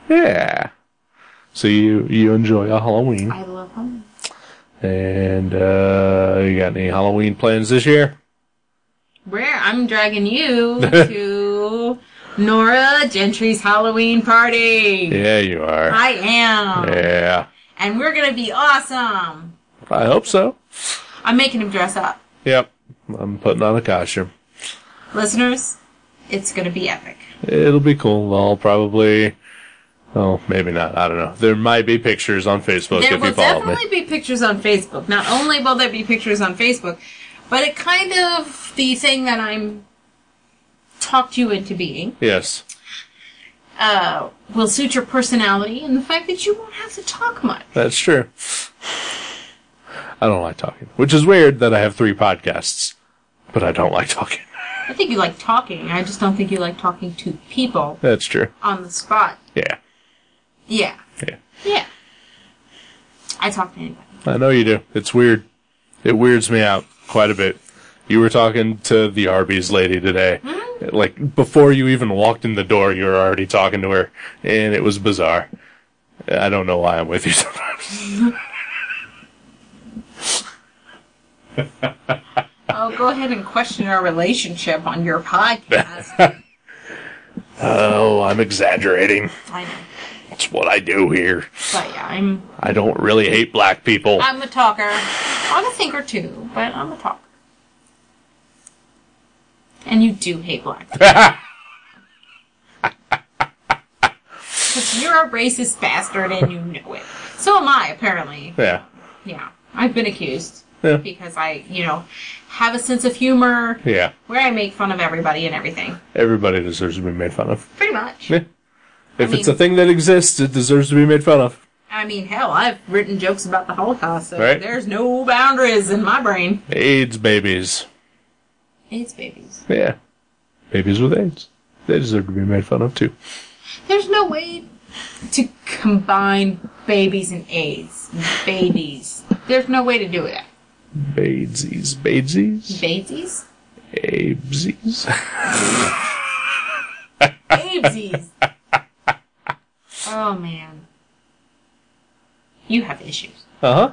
A: Yeah. So you enjoy a Halloween.
B: I love Halloween.
A: And you got any Halloween plans this year?
B: I'm dragging you to Nora Gentry's Halloween party.
A: Yeah, you are.
B: I am.
A: Yeah.
B: And we're going to be awesome.
A: I hope so.
B: I'm making him dress up.
A: Yep. I'm putting on a costume.
B: Listeners, it's going to be epic.
A: It'll be cool. I'll probably... Oh, maybe not. I don't know. There might be pictures on Facebook if you follow me.
B: There will definitely be pictures on Facebook. Not only will there be pictures on Facebook, but it kind of the thing that I'm talked you into being.
A: Yes.
B: Will suit your personality and the fact that you won't have to talk much.
A: That's true. I don't like talking. Which is weird that I have 3 podcasts. But I don't like talking.
B: I think you like talking. I just don't think you like talking to people.
A: That's true.
B: On the spot.
A: Yeah.
B: Yeah.
A: Yeah.
B: Yeah. I talk to anybody.
A: I know you do. It's weird. It weirds me out quite a bit. You were talking to the Arby's lady today. Mm-hmm. Like, before you even walked in the door, you were already talking to her. And it was bizarre. I don't know why I'm with you sometimes.
B: Oh, go ahead and question our relationship on your podcast.
A: Oh, I'm exaggerating.
B: I know.
A: That's what I do here.
B: But yeah,
A: I don't really hate black people.
B: I'm a talker. I'm a thinker too, but I'm a talker. And you do hate black people. Because you're a racist bastard and you know it. So am I, apparently.
A: Yeah.
B: Yeah. I've been accused.
A: Yeah.
B: Because I, have a sense of humor.
A: Yeah.
B: Where I make fun of everybody and everything.
A: Everybody deserves to be made fun of.
B: Pretty much.
A: Yeah. If it's a thing that exists, it deserves to be made fun of.
B: I mean, hell, I've written jokes about the Holocaust, so there's no boundaries in my brain.
A: AIDS babies.
B: AIDS babies.
A: Yeah. Babies with AIDS. They deserve to be made fun of, too.
B: There's no way to combine babies and AIDS. Babies. There's no way to do it.
A: Badesies. Badesies?
B: Badesies?
A: Abesies.
B: Abesies. Oh, man. You have issues.
A: Uh-huh.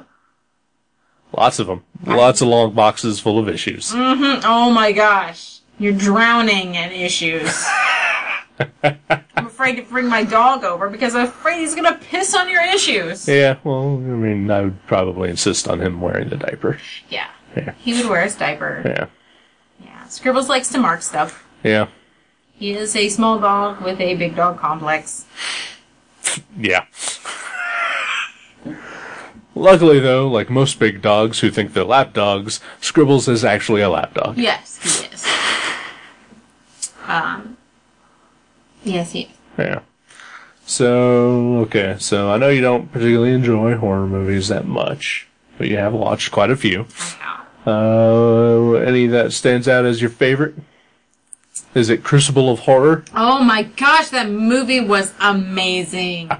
A: Lots of them. Lots of long boxes full of issues.
B: Mm-hmm. Oh, my gosh. You're drowning in issues. I'm afraid to bring my dog over because I'm afraid he's going to piss on your issues.
A: Yeah, well, I mean, I would probably insist on him wearing the diaper.
B: Yeah.
A: Yeah.
B: He would wear his diaper.
A: Yeah.
B: Yeah. Scribbles likes to mark stuff.
A: Yeah.
B: He is a small dog with a big dog complex.
A: Yeah. Luckily, though, like most big dogs who think they're lap dogs, Scribbles is actually a lap dog.
B: Yes, he is. Yes, he is.
A: Yeah. So, okay, so I know you don't particularly enjoy horror movies that much, but you have watched quite a few.
B: I know.
A: Any that stands out as your favorite? Is it Crucible of Horror?
B: Oh my gosh, that movie was amazing.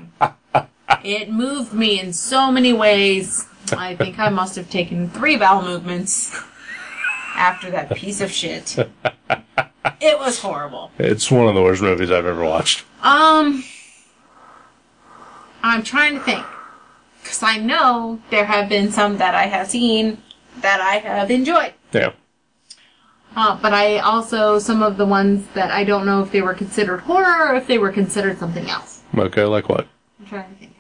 B: It moved me in so many ways. I think I must have taken 3 bowel movements after that piece of shit. It was horrible.
A: It's one of the worst movies I've ever watched.
B: I'm trying to think. Because I know there have been some that I have seen that I have enjoyed.
A: Yeah.
B: But I also, some of the ones that I don't know if they were considered horror or if they were considered something else.
A: Okay, like what?
B: I'm trying to think.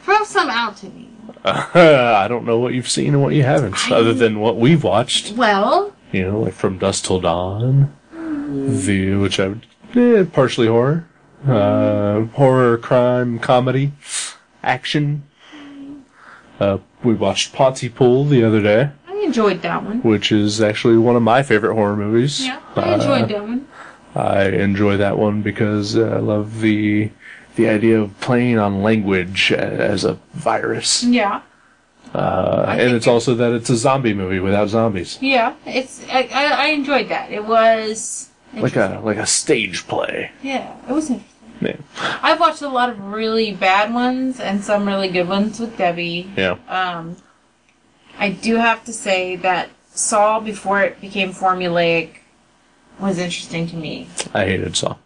B: Throw some out to me.
C: I don't know what you've seen and what you haven't, other than what we've watched.
B: Well...
C: Like From Dusk Till Dawn, which I would... partially horror. Horror, crime, comedy, action. We watched Pontypool the other day.
B: I enjoyed that one.
C: Which is actually one of my favorite horror movies.
B: Yeah, I enjoyed that one.
C: I enjoy that one because I love the idea of playing on language as a virus.
B: Yeah.
C: And it's also that it's a zombie movie without zombies.
B: Yeah, I enjoyed that. It was
C: like a stage play.
B: Yeah, it was interesting.
C: Yeah.
B: I've watched a lot of really bad ones and some really good ones with Debbie.
C: Yeah.
B: I do have to say that Saw, before it became formulaic, was interesting to me.
C: I hated Saw.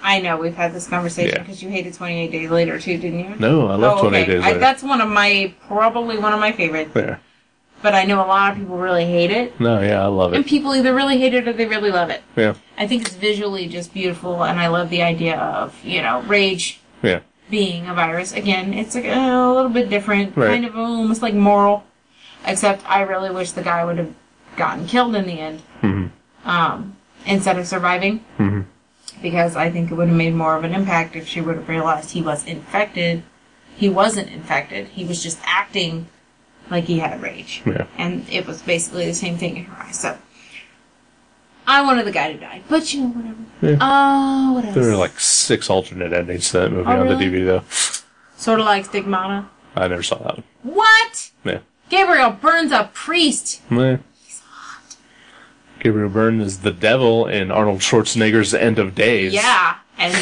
B: I know, we've had this conversation because you hated 28 Days Later too, didn't you?
C: No, I love 28 Days Later.
B: That's probably one of my favorites.
C: Yeah.
B: But I know a lot of people really hate it.
C: No, yeah, I love it.
B: And people either really hate it or they really love it.
C: Yeah.
B: I think it's visually just beautiful, and I love the idea of, rage being a virus. Again, it's a little bit different, kind of almost like moral, except I really wish the guy would have gotten killed in the end, instead of surviving, because I think it would have made more of an impact if she would have realized he was infected. He wasn't infected. He was just acting like he had rage.
C: Yeah.
B: And it was basically the same thing in her eyes. So, I wanted the guy to die. But, whatever.
C: Yeah.
B: What else?
C: There were like 6 alternate endings to that movie on the DVD, though.
B: Sort of like Stigmata.
C: I never saw that one.
B: What?
C: Yeah.
B: Gabriel Byrne's a priest.
C: Yeah. He's hot. Gabriel Byrne is the devil in Arnold Schwarzenegger's End of Days.
B: Yeah. And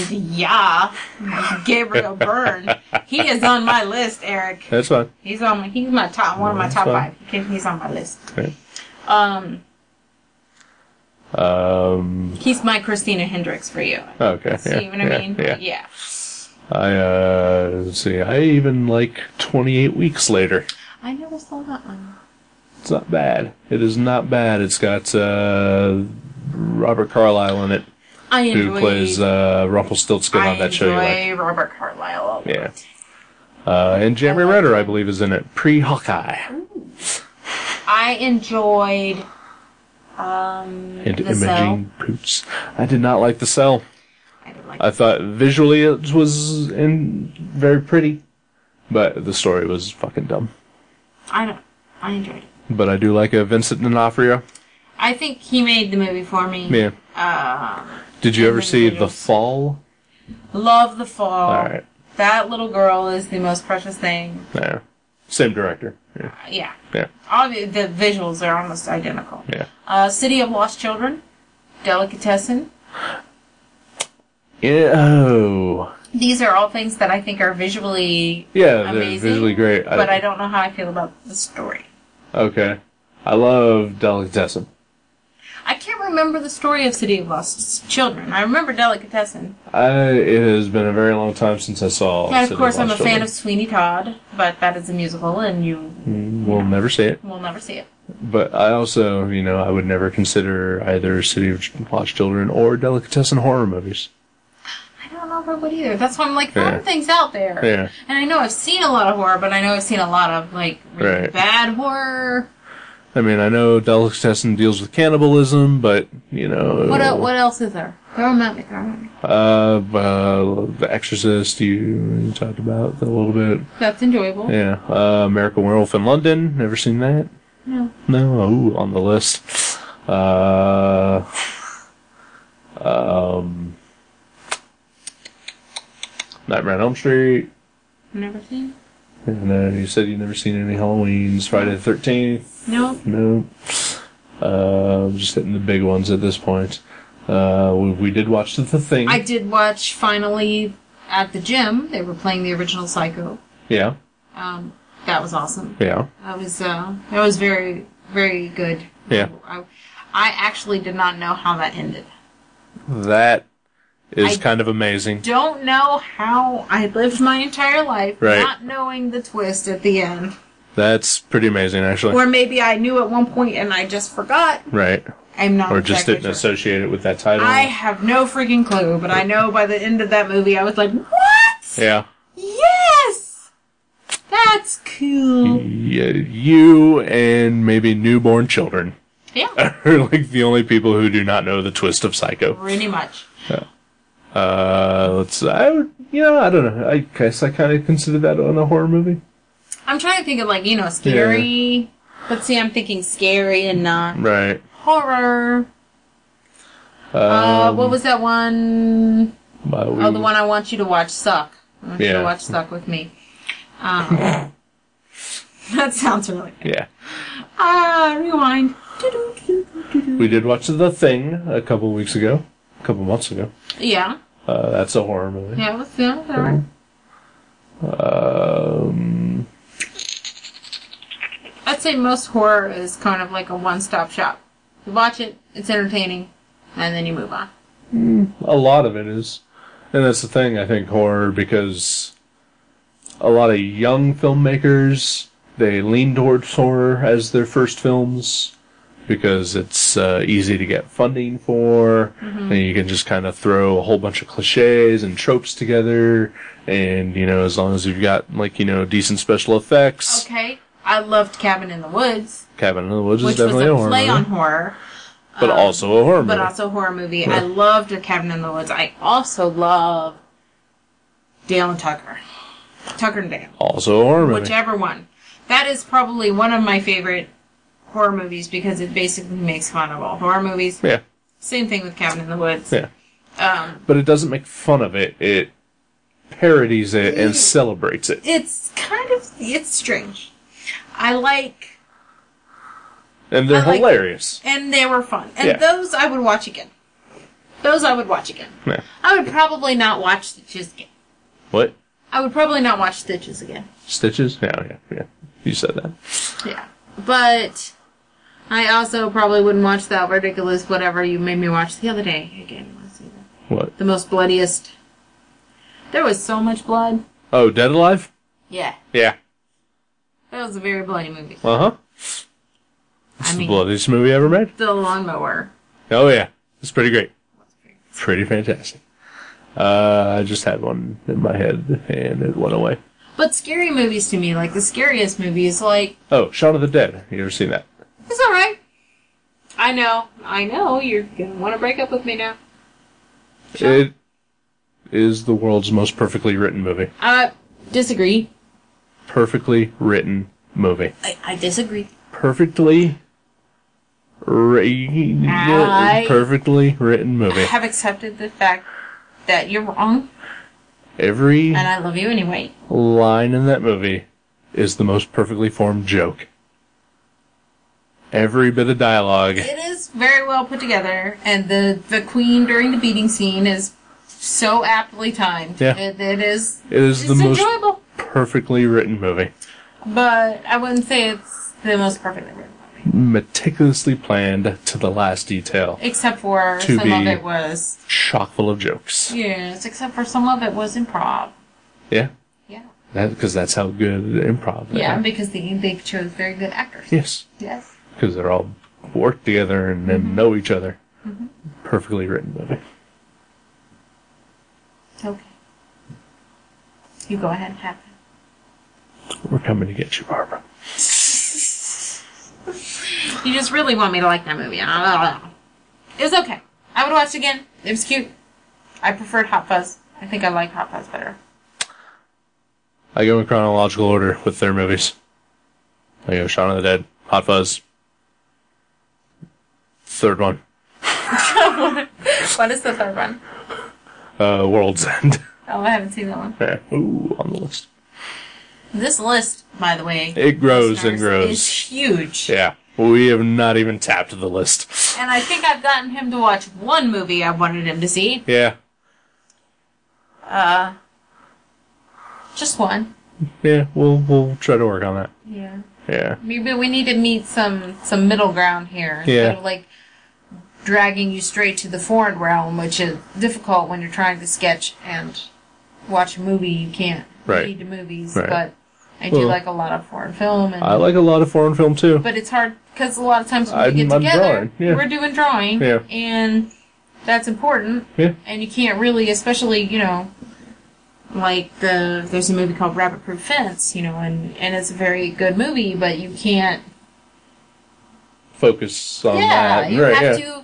B: Gabriel Byrne. He is on my list, Eric.
C: That's fine.
B: He's one of my top 5. He's on my list.
C: Okay.
B: He's my Christina Hendricks for you.
C: Okay.
B: See what I mean?
C: Yeah. Let's see. I even like 28 Weeks Later.
B: I never saw that one.
C: It's not bad. It is not bad. It's got Robert Carlyle in it. Who plays Rumpelstiltskin on that show.
B: I enjoy Robert Carlyle.
C: Yeah. And Jeremy Renner, I believe, is in it. Pre-Hawkeye.
B: I enjoyed
C: and
B: The
C: Imogen
B: Cell.
C: Poots. I did not like The Cell. I thought visually it was very pretty, but the story was fucking dumb.
B: I enjoyed it.
C: But I do like a Vincent D'Onofrio.
B: I think he made the movie for me.
C: Yeah. Did you ever see The Fall?
B: Love The Fall.
C: All right.
B: That little girl is the most precious thing.
C: Yeah. Same director.
B: Yeah.
C: Yeah.
B: The visuals are almost identical.
C: Yeah.
B: City of Lost Children. Delicatessen.
C: Yeah. Oh.
B: These are all things that I think are visually
C: they're
B: amazing,
C: visually great.
B: But I don't know how I feel about the story.
C: Okay. I love Delicatessen.
B: I can't remember the story of City of Lost Children. I remember Delicatessen.
C: It has been a very long time since I saw
B: And of course I'm a fan of Sweeney Todd, but that is a musical and you...
C: We'll never see it.
B: We'll never see it.
C: But I also, I would never consider either City of Lost Children or Delicatessen horror movies.
B: I don't know if I would either. That's why I'm like, throwing things out there.
C: Yeah.
B: And I know I've seen a lot of horror, but I know I've seen a lot of, really bad horror.
C: I mean, I know Delicatessen deals with cannibalism, but,
B: What else is there? Throw them at me.
C: The Exorcist, you talked about a little bit.
B: That's enjoyable.
C: Yeah. American Werewolf in London, never seen that?
B: No.
C: No? Ooh, on the list. Nightmare on Elm Street.
B: Never seen.
C: And you said you've never seen any Halloweens. Friday the 13th.
B: No.
C: Just hitting the big ones at this point. We did watch The Thing.
B: I did watch, finally, at the gym. They were playing the original Psycho.
C: Yeah.
B: That was awesome.
C: Yeah.
B: That was very, very good.
C: Yeah.
B: I actually did not know how that ended.
C: That is kind of amazing.
B: Don't know how I lived my entire life not knowing the twist at the end.
C: That's pretty amazing, actually.
B: Or maybe I knew at one point and I just forgot.
C: Right.
B: I'm not
C: Or just didn't associate it with that title.
B: I have no freaking clue, but I know by the end of that movie I was like, what?
C: Yeah.
B: Yes! That's cool.
A: You and maybe newborn children.
B: Yeah.
A: Are like the only people who do not know the twist of Psycho.
B: Pretty much.
A: I don't know. I guess I kind of consider that a horror movie.
B: I'm trying to think of, like, scary. Yeah. But see, I'm thinking scary and not horror. What was that one? The one I want you to watch, Suck. I want you to watch Suck with me. That sounds really good. Yeah. Rewind.
A: We did watch The Thing a couple months ago.
B: Yeah.
A: That's a horror movie.
B: Yeah, it was alright. I'd say most horror is kind of like a one-stop shop. You watch it, it's entertaining, and then you move on.
A: A lot of it is. And that's the thing, I think, horror, because a lot of young filmmakers, they lean towards horror as their first films, because it's easy to get funding for, and you can just kind of throw a whole bunch of cliches and tropes together, and, as long as you've got, decent special effects.
B: Okay. I loved Cabin in the Woods.
A: Cabin in the Woods is definitely a horror movie.
B: Which was a play on horror.
A: But also a horror movie.
B: But also a horror movie. Yeah. I loved Cabin in the Woods. I also love Dale and Tucker. Tucker and Dale.
A: Also a horror movie.
B: Whichever one. That is probably one of my favorite horror movies because it basically makes fun of all horror movies.
A: Yeah.
B: Same thing with Cabin in the Woods.
A: Yeah. But it doesn't make fun of it. It parodies it and celebrates it.
B: It's strange.
A: And they're hilarious.
B: And they were fun. And those I would watch again.
A: Yeah.
B: I would probably not watch Stitches again.
A: What?
B: I would probably not watch Stitches again.
A: Stitches? Yeah. You said that.
B: Yeah. But I also probably wouldn't watch that ridiculous whatever you made me watch the other day again. Let's see that.
A: What?
B: The most bloodiest. There was so much blood.
A: Oh, Dead Alive?
B: Yeah.
A: Yeah.
B: That was a very bloody movie.
A: Uh-huh. It's the bloodiest movie ever made.
B: The Lawnmower.
A: Oh, yeah. It's pretty great. Pretty fantastic. I just had one in my head, and it went away.
B: But scary movies to me, like the scariest movie is like...
A: Oh, Shaun of the Dead. You ever seen that?
B: It's alright. I know. You're going to want to break up with me now.
A: It is the world's most perfectly written movie.
B: Disagree.
A: Perfectly written movie.
B: I disagree.
A: Perfectly written movie.
B: I have accepted the fact that you're wrong.
A: And
B: I love you anyway.
A: Line in that movie is the most perfectly formed joke. Every bit of dialogue.
B: It is very well put together, and the queen during the beating scene is so aptly timed.
A: Yeah.
B: It is
A: the
B: enjoyable.
A: Most perfectly written movie.
B: But I wouldn't say it's the most perfectly written movie.
A: Meticulously planned to the last detail.
B: Except for some of it was...
A: chock full of jokes.
B: Yes, except for some of it was improv.
A: Yeah?
B: Yeah.
A: Because that's how good improv is.
B: Yeah, because they chose very good actors.
A: Yes.
B: Yes.
A: Because they're all work together and then know each other. Mm-hmm. Perfectly written movie.
B: Okay. You go ahead and have it.
A: We're coming to get you, Barbara.
B: You just really want me to like that movie. It was okay. I would watch it again. It was cute. I preferred Hot Fuzz. I think I like Hot Fuzz better.
A: I go in chronological order with their movies. I go Shaun of the Dead, Hot Fuzz. Third one.
B: What is the third one?
A: World's End.
B: Oh, I haven't seen that one.
A: Yeah. Ooh, on the list.
B: This list, by the way,
A: it grows and grows.
B: It's huge.
A: Yeah. We have not even tapped the list.
B: And I think I've gotten him to watch one movie I wanted him to see.
A: Yeah.
B: Just one.
A: Yeah, we'll try to work on that.
B: Yeah.
A: Yeah.
B: Maybe we need to meet some middle ground here. Instead of like dragging you straight to the foreign realm, which is difficult when you're trying to sketch and watch a movie. You can't read the movies, but I do like a lot of foreign film. And,
A: I like a lot of foreign film too.
B: But it's hard because a lot of times when we get together, we're doing drawing, and that's important.
A: Yeah.
B: And you can't really, especially Like, there's a movie called Rabbit Proof Fence, you know, and it's a very good movie, but you can't...
C: focus on that.
B: You have to...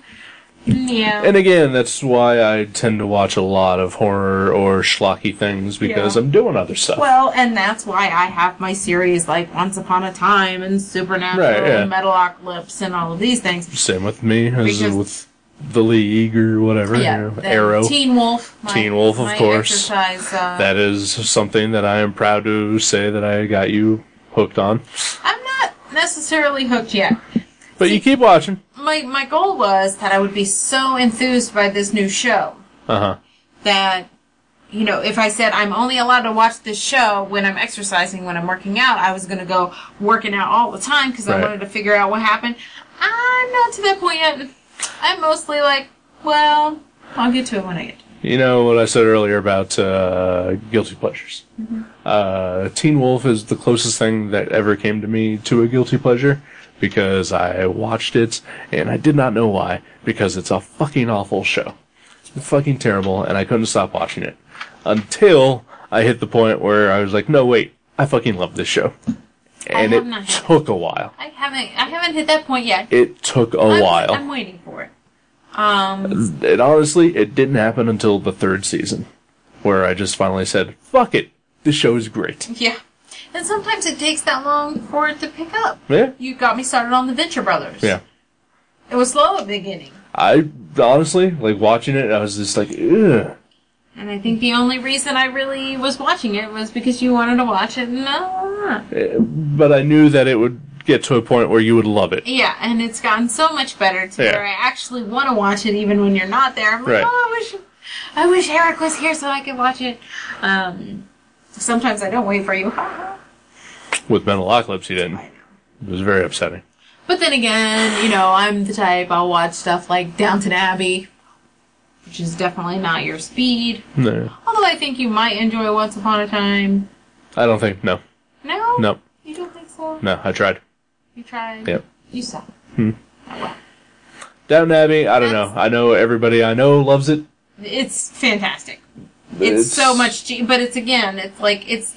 B: Yeah.
C: And again, that's why I tend to watch a lot of horror or schlocky things, because I'm doing other stuff.
B: Well, and that's why I have my series like Once Upon a Time and Supernatural and Metalocalypse and all of these things.
C: Same with me as with The League or whatever.
B: Yeah,
C: Arrow.
B: Teen Wolf.
C: Teen Wolf, of course. That is something that I am proud to say that I got you hooked on.
B: I'm not necessarily hooked yet.
C: But you keep watching.
B: My goal was that I would be so enthused by this new show that, you know, if I said I'm only allowed to watch this show when I'm exercising, when I'm working out, I was going to go working out all the time because I wanted to figure out what happened. I'm not to that point yet. I'm mostly like, well, I'll get to it when I get to it.
C: You know what I said earlier about guilty pleasures. Teen Wolf is the closest thing that ever came to me to a guilty pleasure. Because I watched it, and I did not know why, because it's a fucking awful show. It's fucking terrible, and I couldn't stop watching it. Until I hit the point where I was like, no, wait, I fucking love this show. And it took a while.
B: I haven't hit that point yet.
C: It took a while.
B: I'm waiting for it.
C: And honestly, it didn't happen until the 3rd season, where I just finally said, fuck it, this show is great.
B: Yeah. And sometimes it takes that long for it to pick up.
C: Yeah.
B: You got me started on the Venture Brothers.
C: Yeah.
B: It was slow at the beginning.
C: I, honestly, like, watching it, I was just like, ugh.
B: And I think the only reason I really was watching it was because you wanted to watch it. No.
C: But I knew that it would get to a point where you would love it.
B: Yeah, and it's gotten so much better to where I actually want to watch it even when you're not there. I'm like, oh, I wish Eric was here so I could watch it. Sometimes I don't wait for you.
C: With Metalocalypse, you didn't. It was very upsetting.
B: But then again, you know, I'm the type, I'll watch stuff like Downton Abbey, which is definitely not your speed.
C: No.
B: Although I think you might enjoy Once Upon a Time.
C: I don't think, no.
B: No?
C: No.
B: You don't think so?
C: No, I tried.
B: You tried?
C: Yep.
B: You suck.
C: Oh,
B: well.
C: Downton Abbey, I don't know. I know everybody I know loves it.
B: It's fantastic. It's so much, but it's like, it's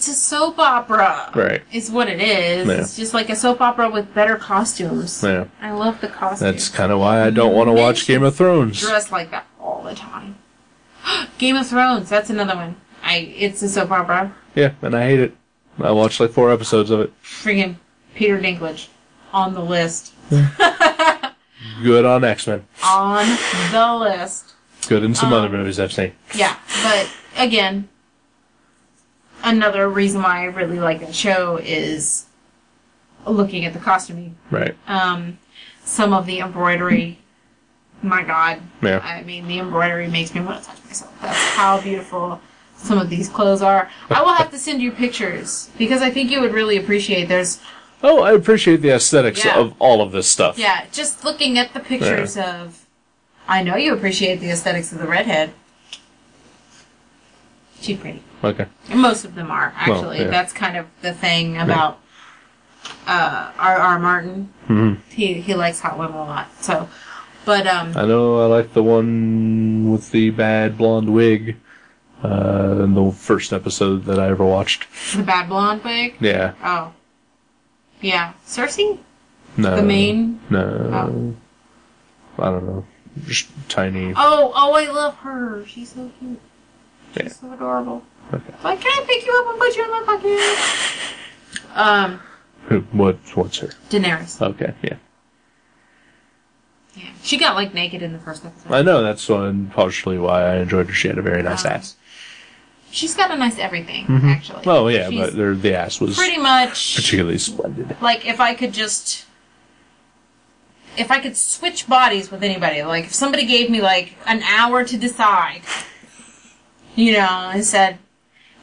B: a soap opera.
C: Right.
B: Is what it is.
C: Yeah.
B: It's just like a soap opera with better costumes.
C: Yeah.
B: I love the costumes.
C: That's kind of why I don't want to watch Game of Thrones.
B: Dress like that all the time. Game of Thrones, that's another one. It's a soap opera.
C: Yeah, and I hate it. I watched like 4 episodes of it.
B: Friggin' Peter Dinklage. On the list.
C: Good on X-Men.
B: On the list.
C: Good in some other movies I've seen.
B: Yeah, but again, another reason why I really like that show is looking at the costuming.
C: Right.
B: Some of the embroidery, my God.
C: Yeah.
B: I mean, the embroidery makes me want to touch myself. That's how beautiful some of these clothes are. I will have to send you pictures, because I think you would really appreciate.
C: Oh, I appreciate the aesthetics of all of this stuff.
B: Yeah, just looking at the pictures of... I know you appreciate the aesthetics of the redhead. She's pretty.
C: Okay.
B: And most of them are, actually. That's kind of the thing about R.R. Martin. Mm-hmm. He likes hot women a lot. So, but
C: I know I like the one with the bad blonde wig in the first episode that I ever watched.
B: The bad blonde wig?
C: Yeah.
B: Oh. Yeah. Cersei?
C: No.
B: The main?
C: No. Oh. I don't know. Just tiny.
B: Oh, I love her. She's so cute. She's so adorable.
C: Okay.
B: Like, can I pick you up and put you in my pocket?
C: What's her?
B: Daenerys.
C: Okay, yeah.
B: Yeah. She got, like, naked in the first episode.
C: I know, that's partially why I enjoyed her. She had a very nice ass.
B: She's got a nice everything, actually.
C: Oh, yeah, but the ass was
B: pretty much
C: particularly splendid.
B: Like, if I could switch bodies with anybody, like, if somebody gave me, like, an hour to decide, you know, and said,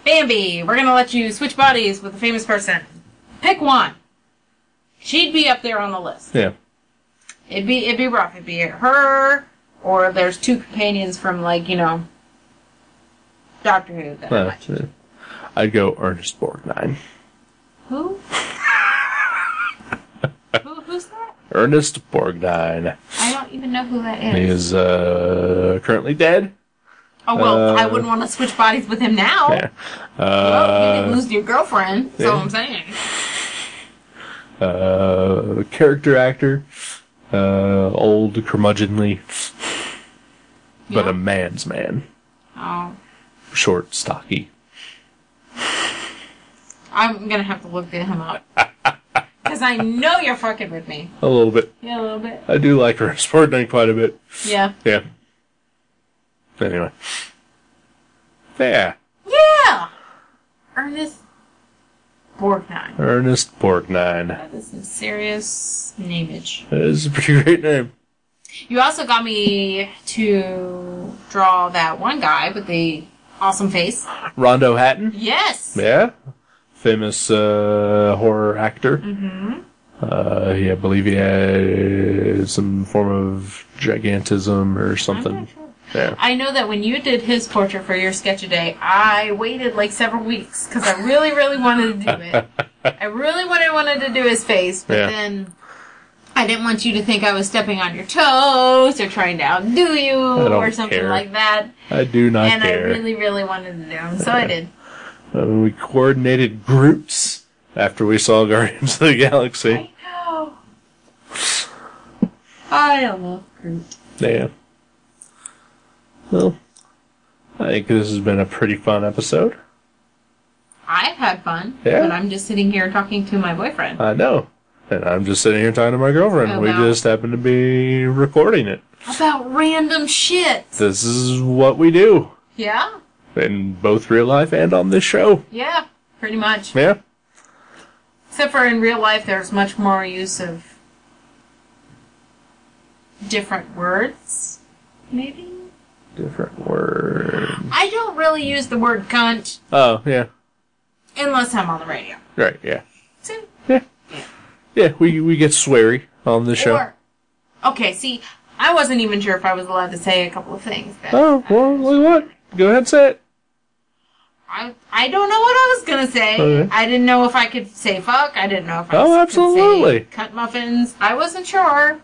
B: Bambi, we're gonna let you switch bodies with a famous person. Pick one. She'd be up there on the list.
C: Yeah.
B: It'd be rough. It'd be her, or there's 2 companions from, like, you know, Doctor Who that I like.
C: I'd go Ernest Borgnine.
B: Who? Who's that?
C: Ernest Borgnine.
B: I don't even know who that is.
C: He is currently dead.
B: Oh, well, I wouldn't want to switch bodies with him now.
A: Yeah.
B: Well, you didn't lose your girlfriend, that's all I'm saying.
A: Character actor. Old, curmudgeonly. But a man's man.
B: Oh.
A: Short, stocky.
B: I'm going to have to look him up. Because I know you're fucking with me.
A: A little bit.
B: Yeah, a little bit.
A: I do like Sportnight quite a bit.
B: Yeah.
A: Yeah. Anyway. Yeah.
B: Yeah! Ernest Borgnine.
A: Ernest Borgnine.
B: That is some serious nameage.
A: That is a pretty great name.
B: You also got me to draw that one guy with the awesome face.
A: Rondo Hatton?
B: Yes!
A: Yeah. Famous horror actor.
B: Mm-hmm.
A: I believe he had some form of gigantism or something.
B: I'm not sure.
A: Yeah.
B: I know that when you did his portrait for your sketch-a-day, I waited like several weeks because I really, really wanted to do it. I really wanted to do his face, but then I didn't want you to think I was stepping on your toes or trying to outdo you or something like that.
A: I do not care.
B: And I really, really wanted to do him, so I did.
A: We coordinated groups after we saw Guardians of the Galaxy.
B: I know. I love Groot.
A: Yeah. Well, I think this has been a pretty fun episode.
B: I've had fun,
A: yeah.
B: But I'm just sitting here talking to my boyfriend.
A: I know. And I'm just sitting here talking to my girlfriend. We just happen to be recording it.
B: About random shit.
A: This is what we do.
B: Yeah?
A: In both real life and on this show.
B: Yeah, pretty much.
A: Yeah.
B: Except for in real life, there's much more use of different words, maybe?
A: Different words.
B: I don't really use the word cunt.
A: Oh, yeah.
B: Unless I'm on the radio.
A: Right, yeah.
B: See?
A: Yeah. Yeah, we get sweary on the show.
B: Okay, see, I wasn't even sure if I was allowed to say a couple of things.
A: Oh, well, what? Go ahead and say it.
B: I don't know what I was going to say. Okay. I didn't know if I could say fuck. I didn't know if I could say cunt muffins. I wasn't sure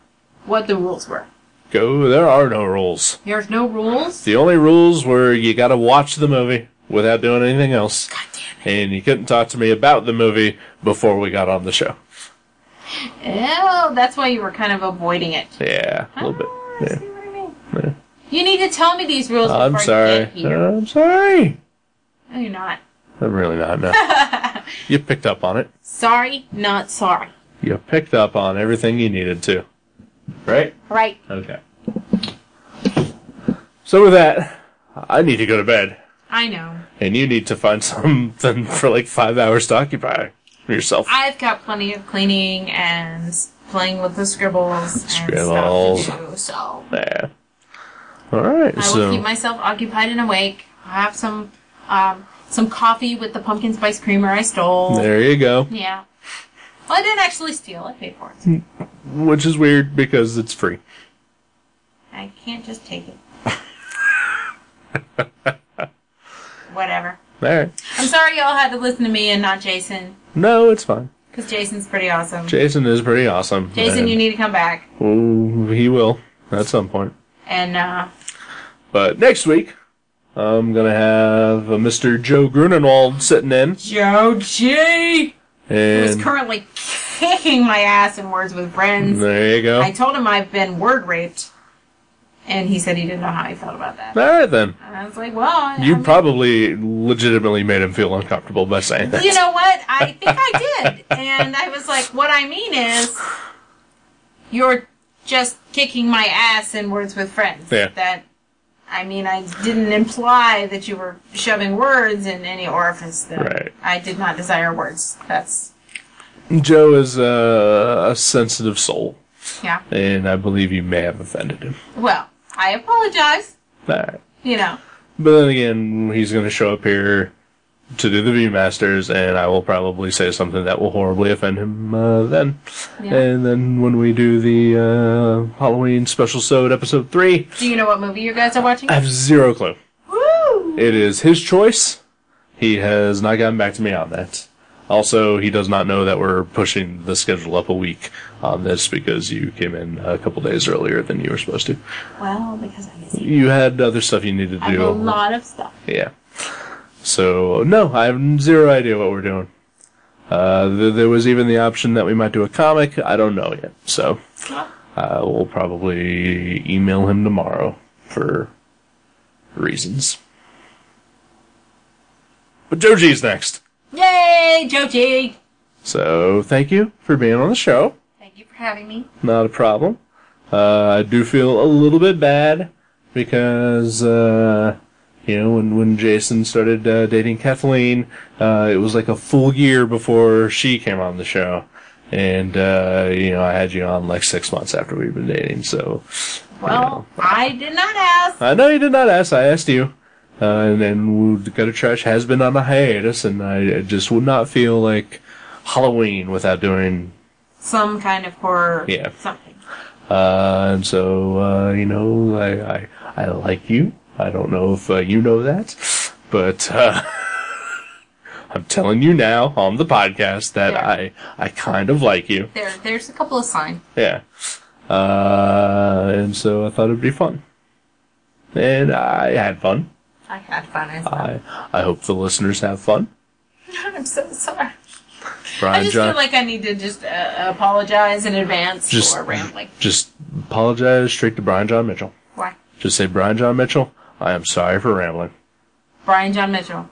B: what the rules were.
A: There are no rules.
B: There's no rules?
A: The only rules were you gotta watch the movie without doing anything else.
B: God damn it.
A: And you couldn't talk to me about the movie before we got on the show.
B: Oh, that's why you were kind of avoiding it.
A: Yeah, a little bit. Yeah.
B: I see what I mean. Yeah. You need to tell me these rules before
A: I get here. I'm sorry.
B: No, you're not.
A: I'm really not, no. You picked up on it.
B: Sorry, not sorry.
A: You picked up on everything you needed to. Right?
B: Right.
A: Okay. So with that, I need to go to bed.
B: I know.
A: And you need to find something for like 5 hours to occupy yourself.
B: I've got plenty of cleaning and playing with the scribbles and stuff to do, so.
A: Yeah. Alright,
B: I will keep myself occupied and awake. I have some coffee with the pumpkin spice creamer I stole.
A: There you go.
B: Yeah. Well, I didn't actually steal. I paid for it.
A: Which is weird because it's free.
B: I can't just take it. Whatever.
A: Alright.
B: I'm sorry y'all had to listen to me and not Jason.
A: No, it's fine.
B: Because Jason's pretty awesome.
A: Jason is pretty awesome.
B: Jason, you need to come back.
A: Oh, he will. At some point.
B: And,
A: But next week, I'm going to have Mr. Joe Grunenwald sitting in.
B: Joe G!
A: And
B: who's currently kicking my ass in Words with Friends.
A: There you go.
B: I told him I've been word raped. And he said he didn't know how he felt about that.
A: Alright then.
B: And I was like, well...
A: You probably legitimately made him feel uncomfortable by saying that.
B: You know what? I think I did. And I was like, what I mean is... You're just kicking my ass in Words with Friends.
A: Yeah.
B: That... I mean, I didn't imply that you were shoving words in any orifice. Right. I did not desire words. That's...
A: Joe is a sensitive soul.
B: Yeah.
A: And I believe you may have offended him.
B: Well, I apologize.
A: Alright.
B: You know.
A: But then again, he's going to show up here to do the Viewmasters, and I will probably say something that will horribly offend him then. Yeah. And then when we do the Halloween Specialsode Episode 3...
B: Do you know what movie you guys are watching?
A: I have zero clue.
B: Woo!
A: It is his choice. He has not gotten back to me on that. Also, he does not know that we're pushing the schedule up a week on this because you came in a couple days earlier than you were supposed to.
B: Well, because I guess
A: you had other stuff you needed to do.
B: I have a lot of stuff.
A: Yeah. So, no, I have zero idea what we're doing. There was even the option that we might do a comic. I don't know yet. So, we'll probably email him tomorrow for reasons. But Joji's next.
B: Yay, Joji!
A: So, thank you for being on the show.
B: Thank you for having me.
A: Not a problem. I do feel a little bit bad because, when Jason started dating Kathleen, it was like a full year before she came on the show. And, I had you on like 6 months after we'd been dating, so...
B: Well, I did not ask.
A: I know you did not ask, I asked you. And then Gutter Trash has been on a hiatus, and I just would not feel like Halloween without doing...
B: some kind of horror something.
A: And so, I like you. I don't know if you know that, but I'm telling you now on the podcast that I kind of like you.
B: There's a couple of signs.
A: Yeah. And so I thought it'd be fun. And I had fun.
B: I had fun as well.
A: I hope the listeners have fun.
B: I'm so sorry.
A: Brian
B: I just feel like I need to just apologize in advance for rambling.
A: Just apologize straight to Brian John Mitchell.
B: Why?
A: Just say, Brian John Mitchell, I am sorry for rambling.
B: Brian John Mitchell,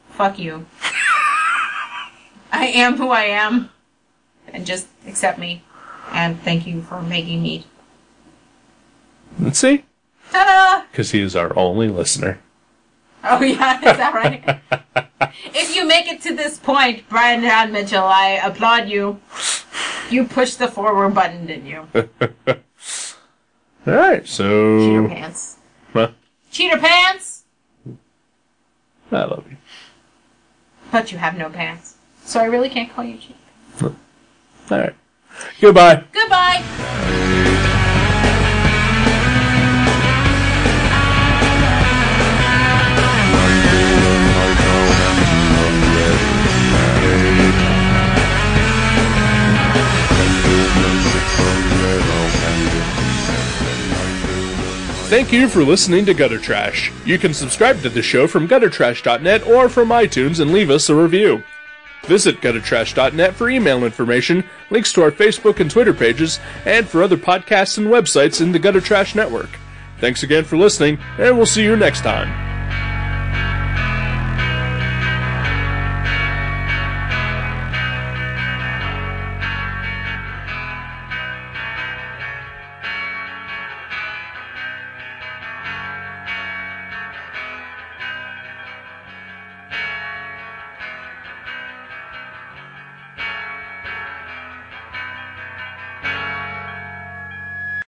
B: fuck you. I am who I am. And just accept me. And thank you for making me.
A: Let's see.
B: Ta-da!
A: Because he is our only listener.
B: Oh, yeah, is that right? If you make it to this point, Brian John Mitchell, I applaud you. You pushed the forward button, didn't you?
A: Alright, so...
B: Cheater pants.
A: Huh?
B: Cheater pants!
A: I love you.
B: But you have no pants. So I really can't call you cheater.
A: Alright. Goodbye.
B: Goodbye!
A: Thank you for listening to Gutter Trash. You can subscribe to the show from guttertrash.net or from iTunes and leave us a review. Visit guttertrash.net for email information, links to our Facebook and Twitter pages, and for other podcasts and websites in the Gutter Trash Network. Thanks again for listening, and we'll see you next time.